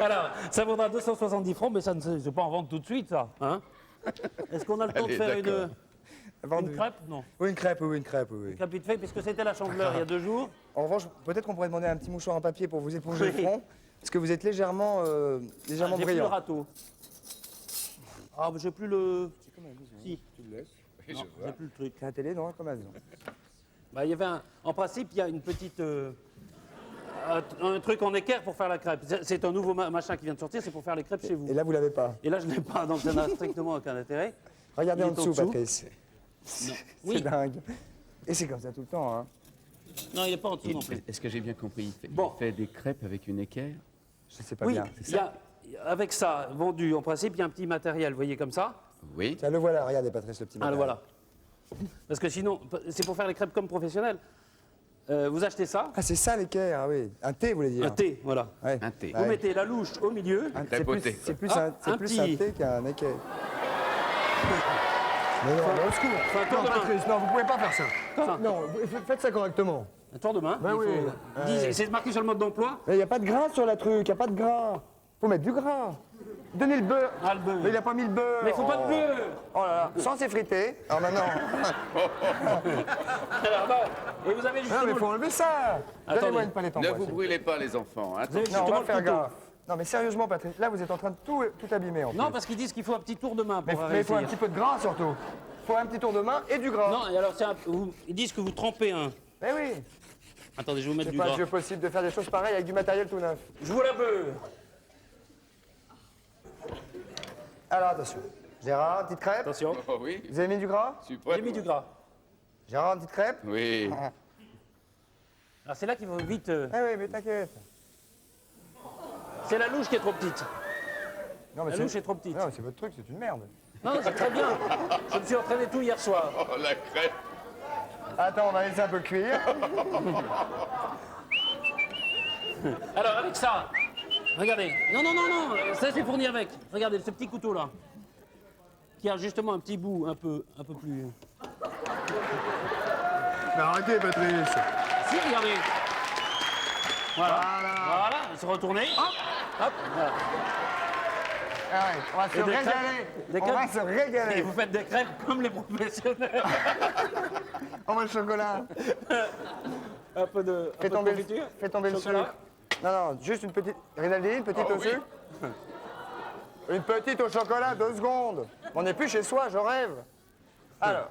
Alors, ça vaudra 270 francs, mais ça ne se pas en vendre tout de suite, ça. Hein? Est-ce qu'on a le temps de Allez, faire d'accord. Vendu. une crêpe? Non. Oui, une crêpe, oui, une crêpe, oui. Une crêpe vite fait, puisque c'était la Chandeleur il y a 2 jours. En revanche, peut-être qu'on pourrait demander un petit mouchoir en papier pour vous éponger Oui. le front, parce que vous êtes légèrement, légèrement J'ai plus le brillant. râteau. Ah, mais j'ai plus le. Si, Tu le laisses. Oui, je j'ai vois. plus le truc. C'est la télé, non, comme avion. Bah, il y avait en principe, il y a une petite. Un truc en équerre pour faire la crêpe. C'est un nouveau machin qui vient de sortir, c'est pour faire les crêpes chez vous. Et là, vous l'avez pas. Et là, je ne l'ai pas, donc ça n'a strictement aucun intérêt. Regardez Il en est en dessous, dessous. Patrice. Oui. C'est dingue. Et c'est comme ça tout le temps, hein. Non, il n'est pas en dessous non plus. Est-ce que j'ai bien compris? Bon. Il fait des crêpes avec une équerre? Je sais pas Oui, bien. il y a, avec ça, vendu, en principe, il y a un petit matériel, vous voyez, comme ça. Oui. Tiens, le voilà, regardez, Patrice, le petit Ah, le matériel. voilà. Parce que sinon, c'est pour faire les crêpes comme professionnel. Vous achetez ça, Ah, c'est ça l'équerre, ah oui. Un thé, vous voulez dire? un thé, voilà. Ouais. Un thé. Vous Ouais. mettez la louche au milieu. Un- Crêpe C'est au plus, thé, c'est plus, quoi. un, c'est Un plus petit- un thé qu'un équerre. Mais non, mais au secours. Faut un tour de main. Patrice, non, vous pouvez pas faire ça. Quoi Non, faites ça correctement. Un tour de main. Ben il oui. faut- Ouais. C'est marqué sur le mode d'emploi. Mais il n'y a pas de gras sur la truc, il n'y a pas de gras. Faut mettre du gras. Donnez le beurre. Ah, le beurre. Mais il n'a pas mis le beurre. Mais il faut pas de beurre. Oh là là, sans s'effriter. Alors maintenant. Alors, bon, et vous avez justement. Non, mais il faut enlever ça. Attendez. Donnez-moi une palette en Ne bois. vous brûlez pas, les enfants. Hein. vous avez Non, on justement va le faire couteau. gaffe. Non, mais sérieusement, Patrice, là, vous êtes en train de tout abîmer en plus. Non, parce qu'ils disent qu'il faut un petit tour de main pour Mais il faut un réussir. petit peu de gras surtout. Il faut un petit tour de main et du gras. Non, et alors ils disent que vous trempez un. Mais oui. Attendez, je vais vous mettre C'est du pas gras. Dieu possible de faire des choses pareilles avec du matériel tout neuf. Je vous la beurre. Alors attention. Gérard, une petite crêpe. Attention, Oh oui, Vous avez mis du gras? super. j'ai mis du gras. Gérard, une petite crêpe. Oui. Alors c'est là qu'il faut vite. Ah oui, mais t'inquiète. C'est la louche qui est trop petite. Non, mais La louche est trop petite. Non, mais c'est votre truc, c'est une merde. Non, c'est très bien. Je me suis entraîné tout hier soir. Oh, la crêpe. Attends, on va laisser un peu cuire. Alors avec ça, regardez. Non, non, non, non, ça c'est fourni avec. Regardez ce petit couteau là. Qui a justement un petit bout un peu plus. Mais arrêtez, Patrice. Si, regardez. Voilà. Voilà, il se retourner. Hop, hop, voilà. Ah ouais, on va se Et des régaler. Des On va crêpes. se Et régaler. vous faites des crêpes comme les professionnels. On va le chocolat. Un peu de Fais tomber, confiture. fais tomber le Chocolat. sucre. Non, non, juste une petite. Rinaldi, une petite au sucre. Une petite au chocolat, 2 secondes. On n'est plus chez soi, je rêve. Alors.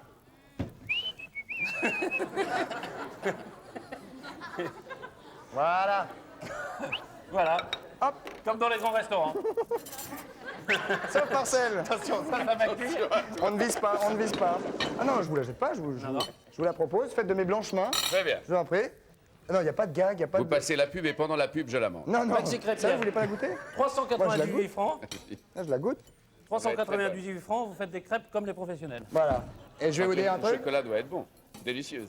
Voilà. Voilà. Hop, Comme dans les grands restaurants. sauf Marcel. Attention, ça va cuire. On ne vise pas, on ne vise pas. Ah non, je vous la jette pas, je vous la propose. Faites de mes blanches mains, Très bien. je vous en prie. Ah non, il n'y a pas de gag, il n'y a pas Vous de... passez la pub et pendant la pub, je la mange. Non, non, Maxi crêpière. ça, vous voulez pas la goûter? Moi, je la 398 goûte. francs. Là, je la goûte. 398 francs, vous faites des crêpes comme les professionnels. Voilà. Et je vais vous dire un Le truc, chocolat doit être bon. Délicieuse.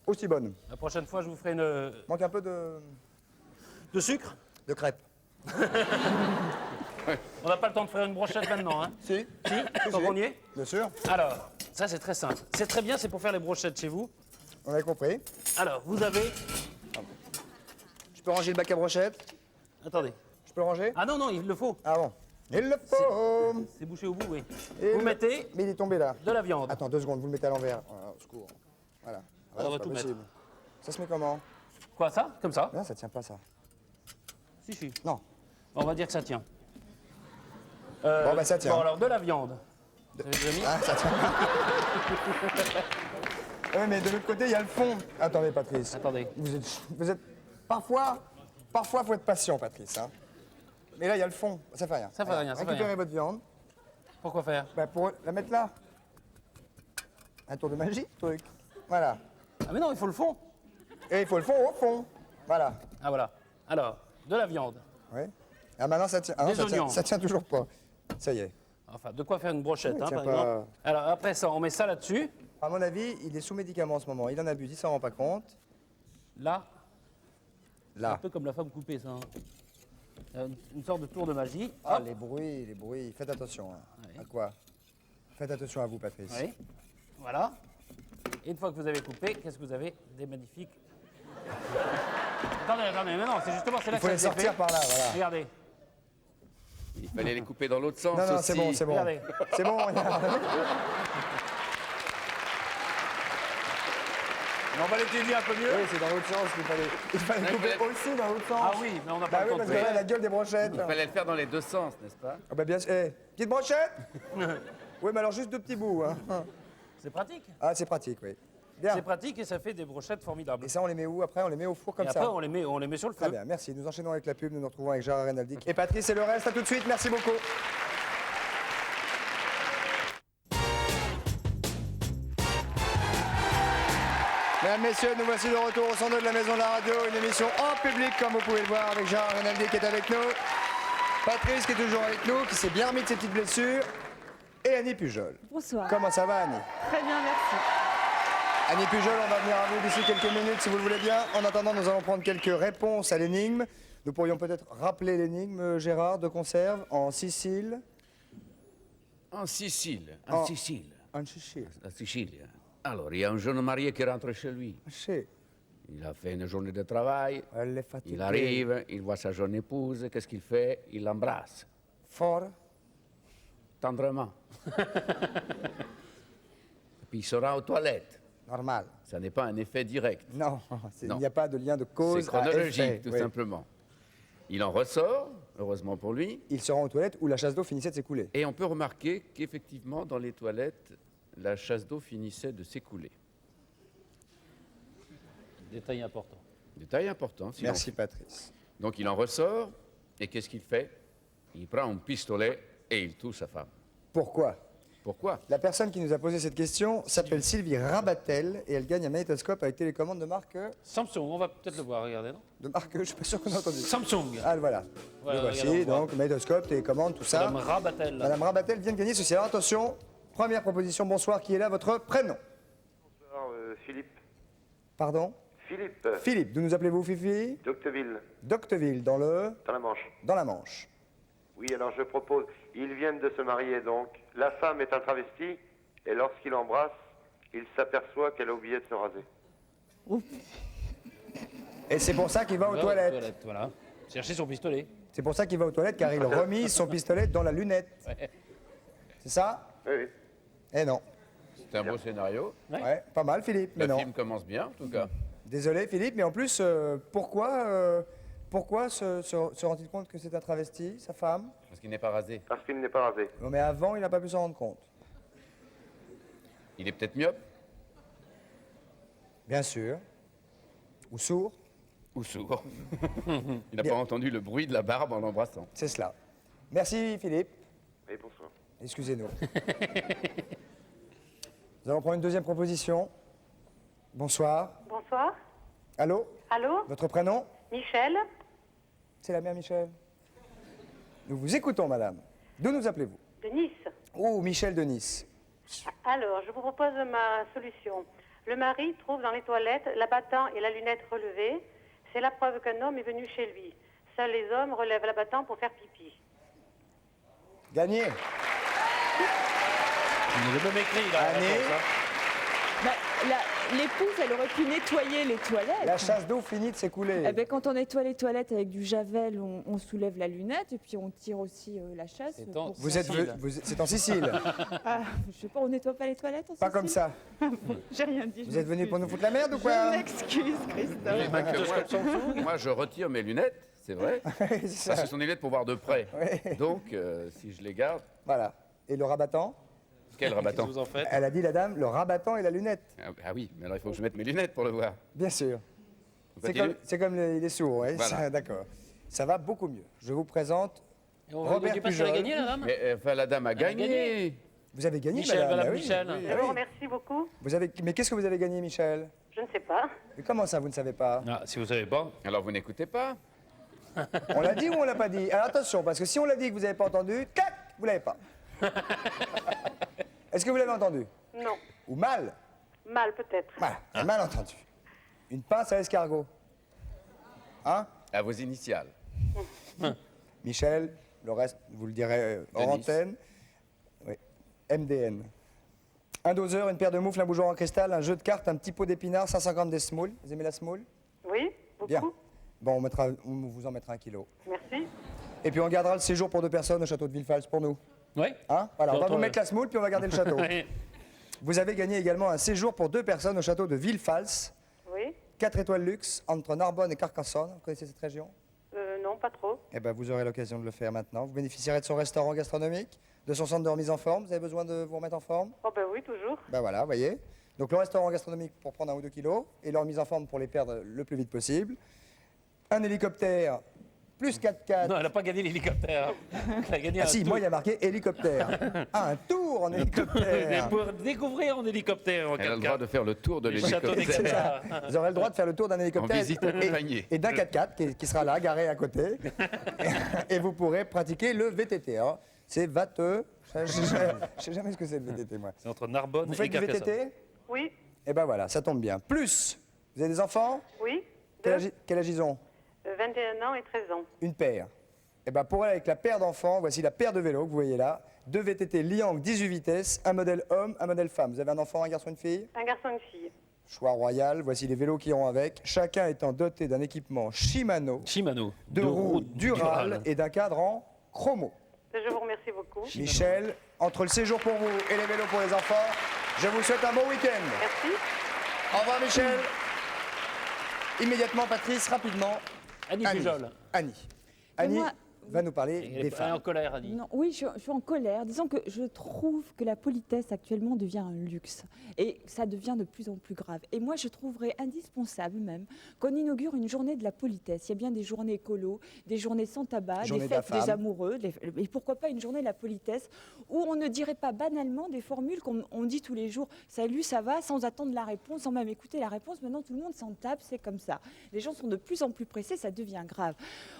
aussi bonne. La prochaine fois, je vous ferai une... Manque un peu de sucre. de crêpes. On n'a pas le temps de faire une brochette maintenant, hein. Si, Si, tant qu'on y est. bien sûr. Alors, ça c'est très simple. C'est très bien, c'est pour faire les brochettes chez vous. On a compris. Alors, vous avez... Je peux ranger le bac à brochettes? Attendez. Je peux le ranger? Ah non, non, il le faut. Ah bon. Il le faut. C'est bouché au bout, oui. Et Vous le- mettez Mais il est tombé là. de la viande. Attends, 2 secondes, vous le mettez à l'envers. Au secours. Voilà. On va c'est pas tout possible. Ça se met comment? Quoi, ça? Comme ça? Non, ça tient pas ça. Si, si. Non. On va dire que ça tient. Bon, bah, ça tient. Bon, alors, de la viande. Vous avez déjà mis Ah, ça tient. Oui, mais de l'autre côté, il y a le fond. Attendez, Patrice. Attendez. Vous êtes parfois, faut être patient, Patrice. Hein. Mais là, il y a le fond. Ça fait rien. Ça fait rien, ça fait Récupérez rien. votre viande. Pourquoi faire? Bah, pour la mettre là. Un tour de magie, truc. Voilà. Ah mais non, il faut le fond. Et il faut le fond au fond. Voilà. Ah voilà. Alors, de la viande. Oui. Ah, maintenant, ça tient. Ah, non, Des oignons. ça tient toujours pas. Ça y est. Enfin, de quoi faire une brochette, Oui, hein, tiens par pas- exemple. Alors, après ça, on met ça là-dessus. À mon avis, il est sous médicament en ce moment. Il en abuse, il s'en rend pas compte. Là, un Là. peu comme la femme coupée, ça. Hein. Une sorte de tour de magie. Ah, Hop. les bruits, les bruits. Faites attention. Hein. Oui. À quoi? Faites attention à vous, Patrice. Oui. Voilà. Et une fois que vous avez coupé, qu'est-ce que vous avez? Des magnifiques. Attendez, attendez, mais non, c'est justement, c'est là Il faut que les ça se sortir fait. par là, voilà. Regardez, Il fallait les couper dans l'autre sens Non, non, aussi. c'est bon, c'est bon. regardez. C'est bon, regarde. Mais on va l'étudier un peu mieux. Oui, c'est dans l'autre sens qu'il fallait. Il fallait couper aussi dans l'autre sens. Ah oui, mais on n'a pas Bah le oui, temps de parce que faire. là, la gueule des brochettes. Il fallait le faire dans les deux sens, n'est-ce pas? Ah bah bien sûr. Eh, petite brochette? Oui, mais alors juste 2 petits bouts. Hein. C'est pratique. Ah, c'est pratique, oui. Bien. C'est pratique et ça fait des brochettes formidables. Et ça, on les met où après? On les met au four comme Et après, ça. on les met sur le Très feu. bien, merci. Nous enchaînons avec la pub. Nous nous retrouvons avec Gérard Renaldi. Et Patrice et le reste, à tout de suite. Merci beaucoup. Mesdames, Messieurs, nous voici de retour au 102 de la Maison de la Radio, une émission en public, comme vous pouvez le voir, avec Gérard Renaldi qui est avec nous, Patrice qui est toujours avec nous, qui s'est bien remis de ses petites blessures, et Annie Pujol. Bonsoir. Comment ça va, Annie? Très bien, merci. Annie Pujol, on va venir à vous d'ici quelques minutes, si vous le voulez bien. En attendant, nous allons prendre quelques réponses à l'énigme. Nous pourrions peut-être rappeler l'énigme, Gérard, de conserve, en Sicile. En Sicile. En- En Sicile. En Sicile. La Sicile. Alors, il y a un jeune marié qui rentre chez lui. Chez. Il a fait une journée de travail. Elle est fatiguée. Il arrive, il voit sa jeune épouse. Qu'est-ce qu'il fait? Il l'embrasse. Fort. Tendrement. Puis il sera aux toilettes. Normal. Ça n'est pas un effet direct. Non, Non. il n'y a pas de lien de cause C'est à chronologique, effet. tout Oui. simplement. Il en ressort, heureusement pour lui. Il se rend aux toilettes où la chasse d'eau finissait de s'écouler. Et on peut remarquer qu'effectivement, dans les toilettes, la chasse d'eau finissait de s'écouler. Détail important. Détail important. sinon. Merci, Patrice. Donc il en ressort, et qu'est-ce qu'il fait? Il prend un pistolet et il tue sa femme. Pourquoi? Pourquoi? La personne qui nous a posé cette question s'appelle Sylvie Rabatel et elle gagne un magnétoscope avec télécommande de marque... Samsung, on va peut-être le voir, regardez, non? De marque, je suis pas sûr qu'on a entendu. Samsung. Ah, voilà. Voilà, Le voici, regardez, on voit. donc, magnétoscope, télécommande, tout ça. Madame Rabatel. Madame Rabatel vient de gagner ceci. Alors attention, première proposition, bonsoir, qui est là, votre prénom? Bonsoir, Philippe. Pardon? Philippe, Philippe, d'où nous appelez-vous, Fifi? d'Octeville, D'Octeville, dans dans la Manche. la Manche. Oui, alors je propose, ils viennent de se marier donc. La femme est un travesti, et lorsqu'il embrasse, il s'aperçoit qu'elle a oublié de se raser. Et c'est pour ça qu'il va aux toilettes. Voilà. Cherchez son pistolet. C'est pour ça qu'il va aux toilettes, car il remise son pistolet dans la lunette. C'est ça? Oui, oui. Eh non. C'est un beau scénario. Ouais, pas mal, Philippe, mais Le non. film commence bien, en tout cas. Désolé, Philippe, mais en plus, pourquoi se rend-il compte que c'est un travesti, sa femme? Parce qu'il n'est pas rasé. Parce qu'il n'est pas rasé. Non, mais avant, il n'a pas pu s'en rendre compte. Il est peut-être myope Bien sûr. Ou sourd, ou sourd. Il n'a pas entendu le bruit de la barbe en l'embrassant. c'est cela. Merci, Philippe. Oui, bonsoir. Excusez-nous. Nous allons prendre une deuxième proposition. Bonsoir. Bonsoir. Allô? Allô? Votre prénom? Michel? C'est la mère Michel. Nous vous écoutons, madame. D'où nous appelez-vous? De Nice. Oh, Michel de Nice. Alors, je vous propose ma solution. Le mari trouve dans les toilettes l'abattant et la lunette relevée. C'est la preuve qu'un homme est venu chez lui. Seuls les hommes relèvent l'abattant pour faire pipi. Gagné. Il est même écrit, là. Année. la réponse, hein. Bah, l'épouse, elle aurait pu nettoyer les toilettes. La chasse d'eau finit de s'écouler. Eh ben, quand on nettoie les toilettes avec du javel, on soulève la lunette et puis on tire aussi la chasse. C'est en- pour- Vous êtes, Sicile. c'est en Sicile. Ah, je sais pas, on nettoie pas les toilettes en Pas Sicile comme ça. J'ai rien dit. Vous êtes venu pour nous foutre la merde ou quoi? Je m'excuse, Christophe. Moi, je retire mes lunettes, c'est vrai. C'est ça. Parce que ce sont des lunettes pour voir de près. Ouais. Donc, si je les garde, Voilà. Et le rabattant? quel Qu'est-ce rabattant que vous en faites? Elle a dit, la dame, le rabattant et la lunette. Ah oui, mais alors il faut que je mette mes lunettes pour le voir. Bien sûr. On C'est continue comme, c'est comme les sourds, ouais. Voilà. Ça, d'accord. Ça va beaucoup mieux. Je vous présente Et on Robert ne dit pas si elle a Pujol. gagné, la dame? Mais enfin, la dame a Elle a gagné. gagné. Vous avez gagné, Michel, madame. madame bah oui. Michel. Oui, Je oui. vous remercie beaucoup. Vous avez... Mais qu'est-ce que vous avez gagné, Michel? Je ne sais pas. Mais comment ça, vous ne savez pas? Ah, si vous savez pas. Alors vous n'écoutez pas. On l'a dit ou on l'a pas dit? Alors attention, parce que si on l'a dit que vous n'avez pas entendu, clac, vous l'avez pas. Est-ce que vous l'avez entendu? Non. Ou mal? Mal peut-être. Voilà, mal entendu. Une pince à escargot. Hein? À vos initiales. Michel, le reste, vous le direz hors Denis. antenne. Oui. MDN. Un doseur, une paire de moufles, un bougeoir en cristal, un jeu de cartes, un petit pot d'épinards, 500 g de semoule. Vous aimez la semoule? Oui, beaucoup. Bien. Bon, on vous en mettra 1 kilo. Merci. Et puis on gardera le séjour pour 2 personnes au château de Villefals pour nous. Oui. Hein? Voilà, on va Entre- vous mettre la semoule, puis on va garder le château. Oui. Vous avez gagné également un séjour pour 2 personnes au château de Villefals, Oui. 4 étoiles luxe, entre Narbonne et Carcassonne. Vous connaissez cette région? Non, pas trop. Eh bien, vous aurez l'occasion de le faire maintenant. Vous bénéficierez de son restaurant gastronomique, de son centre de remise en forme. Vous avez besoin de vous remettre en forme? Oh ben oui, toujours. Ben voilà, vous voyez. Donc le restaurant gastronomique pour prendre 1 ou 2 kilos et leur mise en forme pour les perdre le plus vite possible. Un hélicoptère plus 4x4. Non, elle n'a pas gagné l'hélicoptère. Elle a gagné Ah un si, tour. moi il y a marqué hélicoptère. Ah, un tour en hélicoptère. Pour découvrir en hélicoptère en Elle a le 4x4. droit de faire le tour de Les châteaux l'hélicoptère. d'Exeter. Vous aurez le droit de faire le tour d'un hélicoptère En visite accompagnée. et d'un 4x4 qui sera là, garé à côté. Et vous pourrez pratiquer le VTT. Alors, c'est vateux. Je sais jamais ce que c'est le VTT, moi. C'est entre Narbonne Vous et faites du Carcassonne. VTT? Oui, Eh ben voilà, ça tombe bien. Plus, vous avez des enfants? oui. Quel âge ils ont? 21 ans et 13 ans. Une paire. Eh ben pour elle, avec la paire d'enfants, voici la paire de vélos que vous voyez là. 2 VTT Liang 18 vitesses, un modèle homme, un modèle femme. Vous avez un enfant, un garçon, une fille? Un garçon et une fille. Choix royal, voici les vélos qui iront avec. Chacun étant doté d'un équipement Shimano, Shimano. de roues Dural et d'un cadre en chromo. Je vous remercie beaucoup. Michel, entre le séjour pour vous et les vélos pour les enfants, je vous souhaite un bon week-end. Merci. Au revoir Michel. Immédiatement Patrice, rapidement. Annie Pujol. Annie. Annie moi- va nous parler Elle des est en femmes. colère, Annie. Non, oui, je suis en colère. Disons que je trouve que la politesse actuellement devient un luxe. Et ça devient de plus en plus grave. Et moi, je trouverais indispensable même qu'on inaugure une journée de la politesse. Il y a bien des journées écolo, des journées sans tabac, Journée des de la fêtes des femme. amoureux. Et pourquoi pas une journée de la politesse où on ne dirait pas banalement des formules qu'on dit tous les jours. Salut, ça va, sans attendre la réponse, sans même écouter la réponse. Maintenant, tout le monde s'en tape, c'est comme ça. Les gens sont de plus en plus pressés, ça devient grave.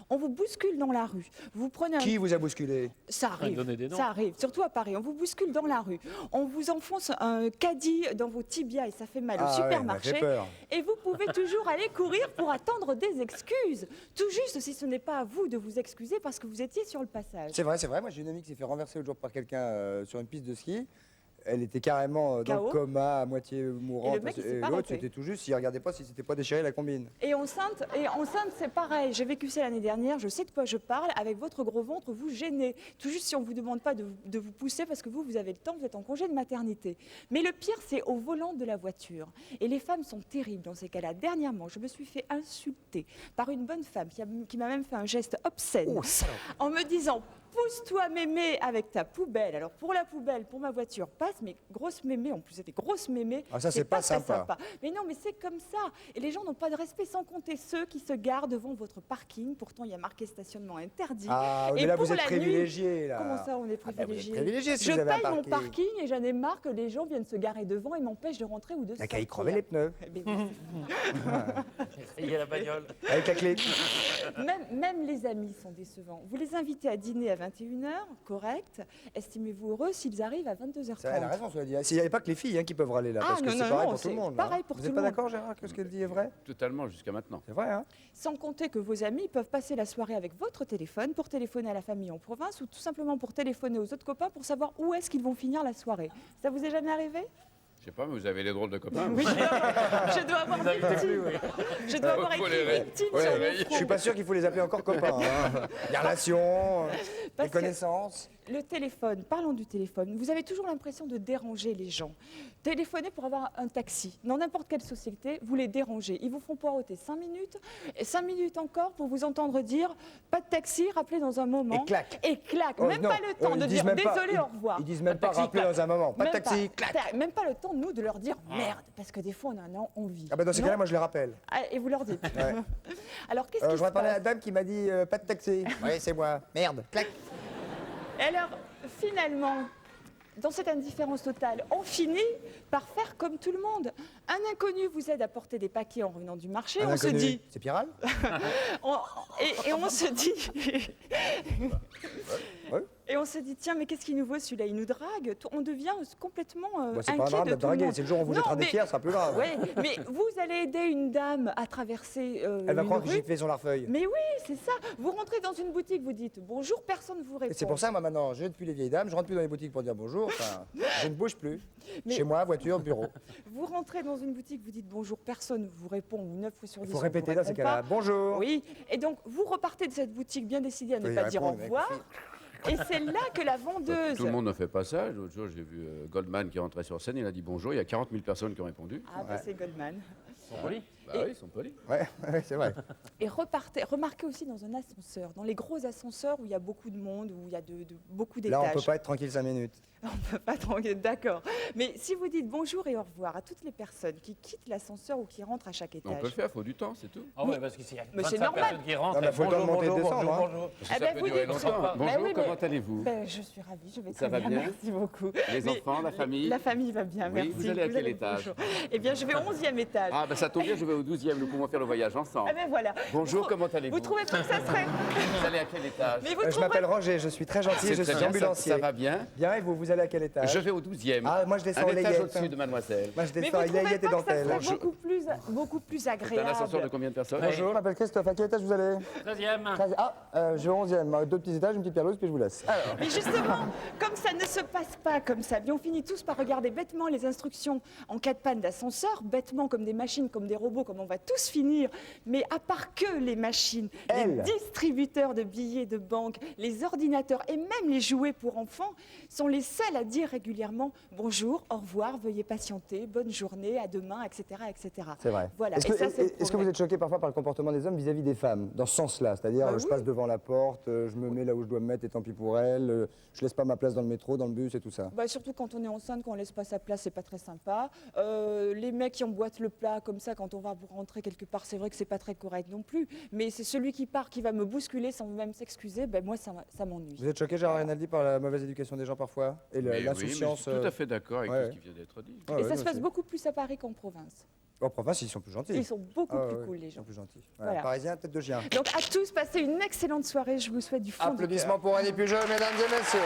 On vous bouscule dans la rue. Vous prenez un Qui vous a bousculé? ça arrive, donner des noms. ça arrive, surtout à Paris. On vous bouscule dans la rue, on vous enfonce un caddie dans vos tibias et ça fait mal au Ah ouais, supermarché. ça fait peur. Et vous pouvez toujours aller courir pour attendre des excuses. Tout juste si ce n'est pas à vous de vous excuser parce que vous étiez sur le passage. C'est vrai, c'est vrai. Moi, j'ai une amie qui s'est fait renverser l'autre jour par quelqu'un sur une piste de ski. Elle était carrément dans KO. le coma, à moitié mourante. Et le mec, il s'est pas l'autre, arrêté. c'était tout juste, il regardait pas si c'était pas déchiré la combine. Et enceinte, c'est pareil. J'ai vécu ça l'année dernière, je sais de quoi je parle. Avec votre gros ventre, vous gênez. Tout juste si on ne vous demande pas de vous pousser parce que vous avez le temps, vous êtes en congé de maternité. Mais le pire, c'est au volant de la voiture. Et les femmes sont terribles dans ces cas-là. Dernièrement, je me suis fait insulter par une bonne femme qui m'a même fait un geste obscène en me disant « Pousse-toi mémé avec ta poubelle ». Alors pour la poubelle, pour ma voiture, passe, mais grosse mémé, en plus c'était grosse mémé. Ah, ça, c'est pas très sympa. Mais non, mais c'est comme ça. Et les gens n'ont pas de respect, sans compter ceux qui se garent devant votre parking. Pourtant, il y a marqué stationnement interdit. Ah, mais Et là, pour vous êtes la nuit- privilégié, là. Comment ça, on est Ah, bah, vous êtes privilégié privilégié si Je vous avez un paye mon parking. parking et j'en ai marre que les gens viennent se garer devant et m'empêchent de rentrer ou de T'as sortir. qu'à y crever les pneus. Eh ben oui. Il y a la bagnole. Avec la clé. Même les amis sont décevants. Vous les invitez à dîner à 21h, correct. Estimez-vous heureux s'ils arrivent à 22h30. Ça, elle a raison, cela dit. S'il n'y avait pas que les filles qui peuvent râler là, Ah, parce que non, c'est non, pareil non, pour tout le c'est monde. pareil hein. pour Vous tout n'êtes le pas monde. d'accord, Gérard, que ce qu'elle dit est vrai? Totalement, jusqu'à maintenant. C'est vrai, hein? Sans compter que vos amis peuvent passer la soirée avec votre téléphone pour téléphoner à la famille en province ou tout simplement pour téléphoner aux autres copains pour savoir où est-ce qu'ils vont finir la soirée. Ça vous est jamais arrivé? Je sais pas, mais vous avez les drôles de copains. Oui, je dois avoir victime. Je dois avoir Faut écrit les victime ouais, sur mon ouais, Je front. suis pas sûr qu'il faut les appeler encore copains. Hein. Les relations, Parce les que- connaissances. Le téléphone, parlons du téléphone. Vous avez toujours l'impression de déranger les gens. Téléphonez pour avoir un taxi. Dans n'importe quelle société, vous les dérangez. Ils vous font poireauter 5 minutes, et 5 minutes encore pour vous entendre dire « pas de taxi, rappelez dans un moment ». Et clac. Et clac. Oh, même non, pas le temps ils de disent dire « même pas- désolé, au revoir ». Ils disent même pas taxi, rappeler clac. dans un moment. Pas de Même taxi, clac. Même pas le temps, nous, de leur dire « merde », parce que des fois, on en a envie. Ah bah dans ces Non cas-là, moi je les rappelle. Ah, et vous leur dites. Ouais. Alors, qu'est-ce qui Je se voudrais parler à la passe dame qui m'a dit pas de taxi. Oui, c'est moi. Merde, clac. Et alors, finalement, dans cette indifférence totale, on finit par faire comme tout le monde. Un inconnu vous aide à porter des paquets en revenant du marché, Un on se inconnu. dit... C'est Piral? Et on se dit... Ouais. Et on se dit, tiens, mais qu'est-ce qu'il nous vaut celui-là? Il nous drague. On devient complètement Bah, c'est inquiet pas grave de de tout le draguer. monde. C'est le jour où on vous Non, jettera des mais- pierres, ça sera plus grave. Oui, mais vous allez aider une dame à traverser Elle va une croire que rue. j'ai fait son larfeuille. Mais oui, c'est ça. Vous rentrez dans une boutique, vous dites bonjour, personne ne vous répond. Et c'est pour ça, moi maintenant, je depuis les vieilles dames, je rentre plus dans les boutiques pour dire bonjour. Enfin, je ne bouge plus. Mais- Chez moi, voiture, bureau. Vous rentrez dans une boutique, vous dites bonjour, personne ne vous répond, ou 9 fois sur 10. Il faut on répéter vous dans ces répond cas-là. pas. Bonjour. Oui, et donc vous repartez de cette boutique bien décidé à ne Faut y pas dire au répondre, mec. revoir. Et c'est là que la vendeuse. Tout le monde ne fait pas ça. L'autre jour, j'ai vu Goldman qui est rentré sur scène, il a dit bonjour. Il y a 40 000 personnes qui ont répondu. Ah, bah, c'est Goldman. Bah oui, ils sont polis. Ouais, c'est vrai. Et remarquez aussi dans un ascenseur, dans les gros ascenseurs où il y a beaucoup de monde, où il y a beaucoup d'étages. Là, on peut pas être tranquille 5 minutes. On peut pas tranquille, d'accord. Mais si vous dites bonjour et au revoir à toutes les personnes qui quittent l'ascenseur ou qui rentrent à chaque étage. On peut le faire, il faut du temps, c'est tout. Ah ouais, parce qu'il y a Mais c'est 25 normal. personnes qui rentrent. Non, mais faut le temps de monter et de bonjour, descendre, bonjour, hein. bonjour. Parce que Eh ça ben, peut vous durer dites- longtemps. Ben Bonjour, oui, mais- comment allez-vous? Ben, je suis ravie, je vais Ça très va bien merci beaucoup. Les Mais enfants, la famille? La famille va bien, Oui, merci. vous allez à quel étage? bonjour. Eh bien, je vais au 11e étage. Ah, ben ça tombe bien, je vais au 12e, nous pouvons faire le voyage ensemble. Ah ben voilà. Bonjour, Vous- comment allez-vous? Vous trouvez pas que ça serait... Vous allez à quel étage? Mais vous Je trouvez... m'appelle Roger, je suis très gentil, C'est je très suis bien, ambulancier. ça va bien. Bien, et vous allez à quel étage? Je vais au 12e. Ah, moi je descends un en étage layette. au-dessus de mademoiselle. Moi je Mais descends vous en trouvez layette pas et que ça dentelle. serait beaucoup plus C'est un agréable? ascenseur de combien de personnes? Bonjour, je m'appelle Christophe, à quel étage vous allez? 13e. Ah, je vais au 11e, 2 petits étages, une petite pierre puis je vous laisse. Alors, Mais justement, comme ça ne se passe pas comme ça, bien on finit tous par regarder bêtement les instructions en cas de panne d'ascenseur, bêtement comme des machines, comme des robots, comme on va tous finir. Mais à part que les machines, Elle. les distributeurs de billets de banque, les ordinateurs et même les jouets pour enfants sont les seuls à dire régulièrement bonjour, au revoir, veuillez patienter, bonne journée, à demain, etc. etc. c'est vrai. Voilà. Est-ce Et que, ça, c'est le est-ce que vous progrès. êtes choqué parfois par le comportement des hommes vis-à-vis des femmes, dans ce sens-là? C'est-à-dire, Bah je oui. passe devant la porte, je me mets là où je dois me mettre et tant pis pour elle, je laisse pas ma place dans le métro, dans le bus et tout ça. Bah, surtout quand on est enceinte, quand on laisse pas sa place, c'est pas très sympa. Les mecs qui emboîtent le plat comme ça quand on va rentrer quelque part, c'est vrai que c'est pas très correct non plus. Mais c'est celui qui part qui va me bousculer sans même s'excuser, ben moi ça m'ennuie. Vous êtes choqué, Gérard Rinaldi, par la mauvaise éducation des gens parfois? Et Mais oui, mais l'insouciance je suis tout à fait d'accord avec ouais. tout ce qui vient d'être dit. Ouais, Et ouais, ça se moi passe aussi. beaucoup plus à Paris qu'en province. En province, ils sont plus gentils. Ils sont beaucoup Ah, plus ouais, cool les Ils sont gens. plus gentils. Voilà. Voilà. Parisien, tête de chien. Donc à tous, passez une excellente soirée, je vous souhaite du fond du cœur. Applaudissements pour Annie Pujol, mesdames et messieurs.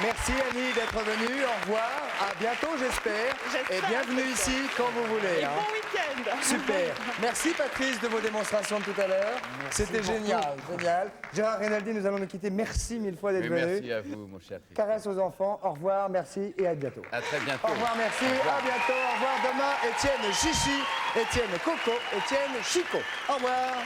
Merci Annie d'être venue. Au revoir. À bientôt, j'espère. Et bienvenue ici quand vous voulez. Et hein. bon week-end. Super. Merci Patrice de vos démonstrations de tout à l'heure. C'était génial, génial. Gérard Rinaldi, nous allons nous quitter. Merci mille fois d'être venu. Merci à vous, mon cher Christophe. Caresse aux enfants. Au revoir, merci et à bientôt. À très bientôt. Au revoir, merci. À bientôt. Au revoir demain. Étienne Chichi, Étienne Coco, Étienne Chico. Au revoir.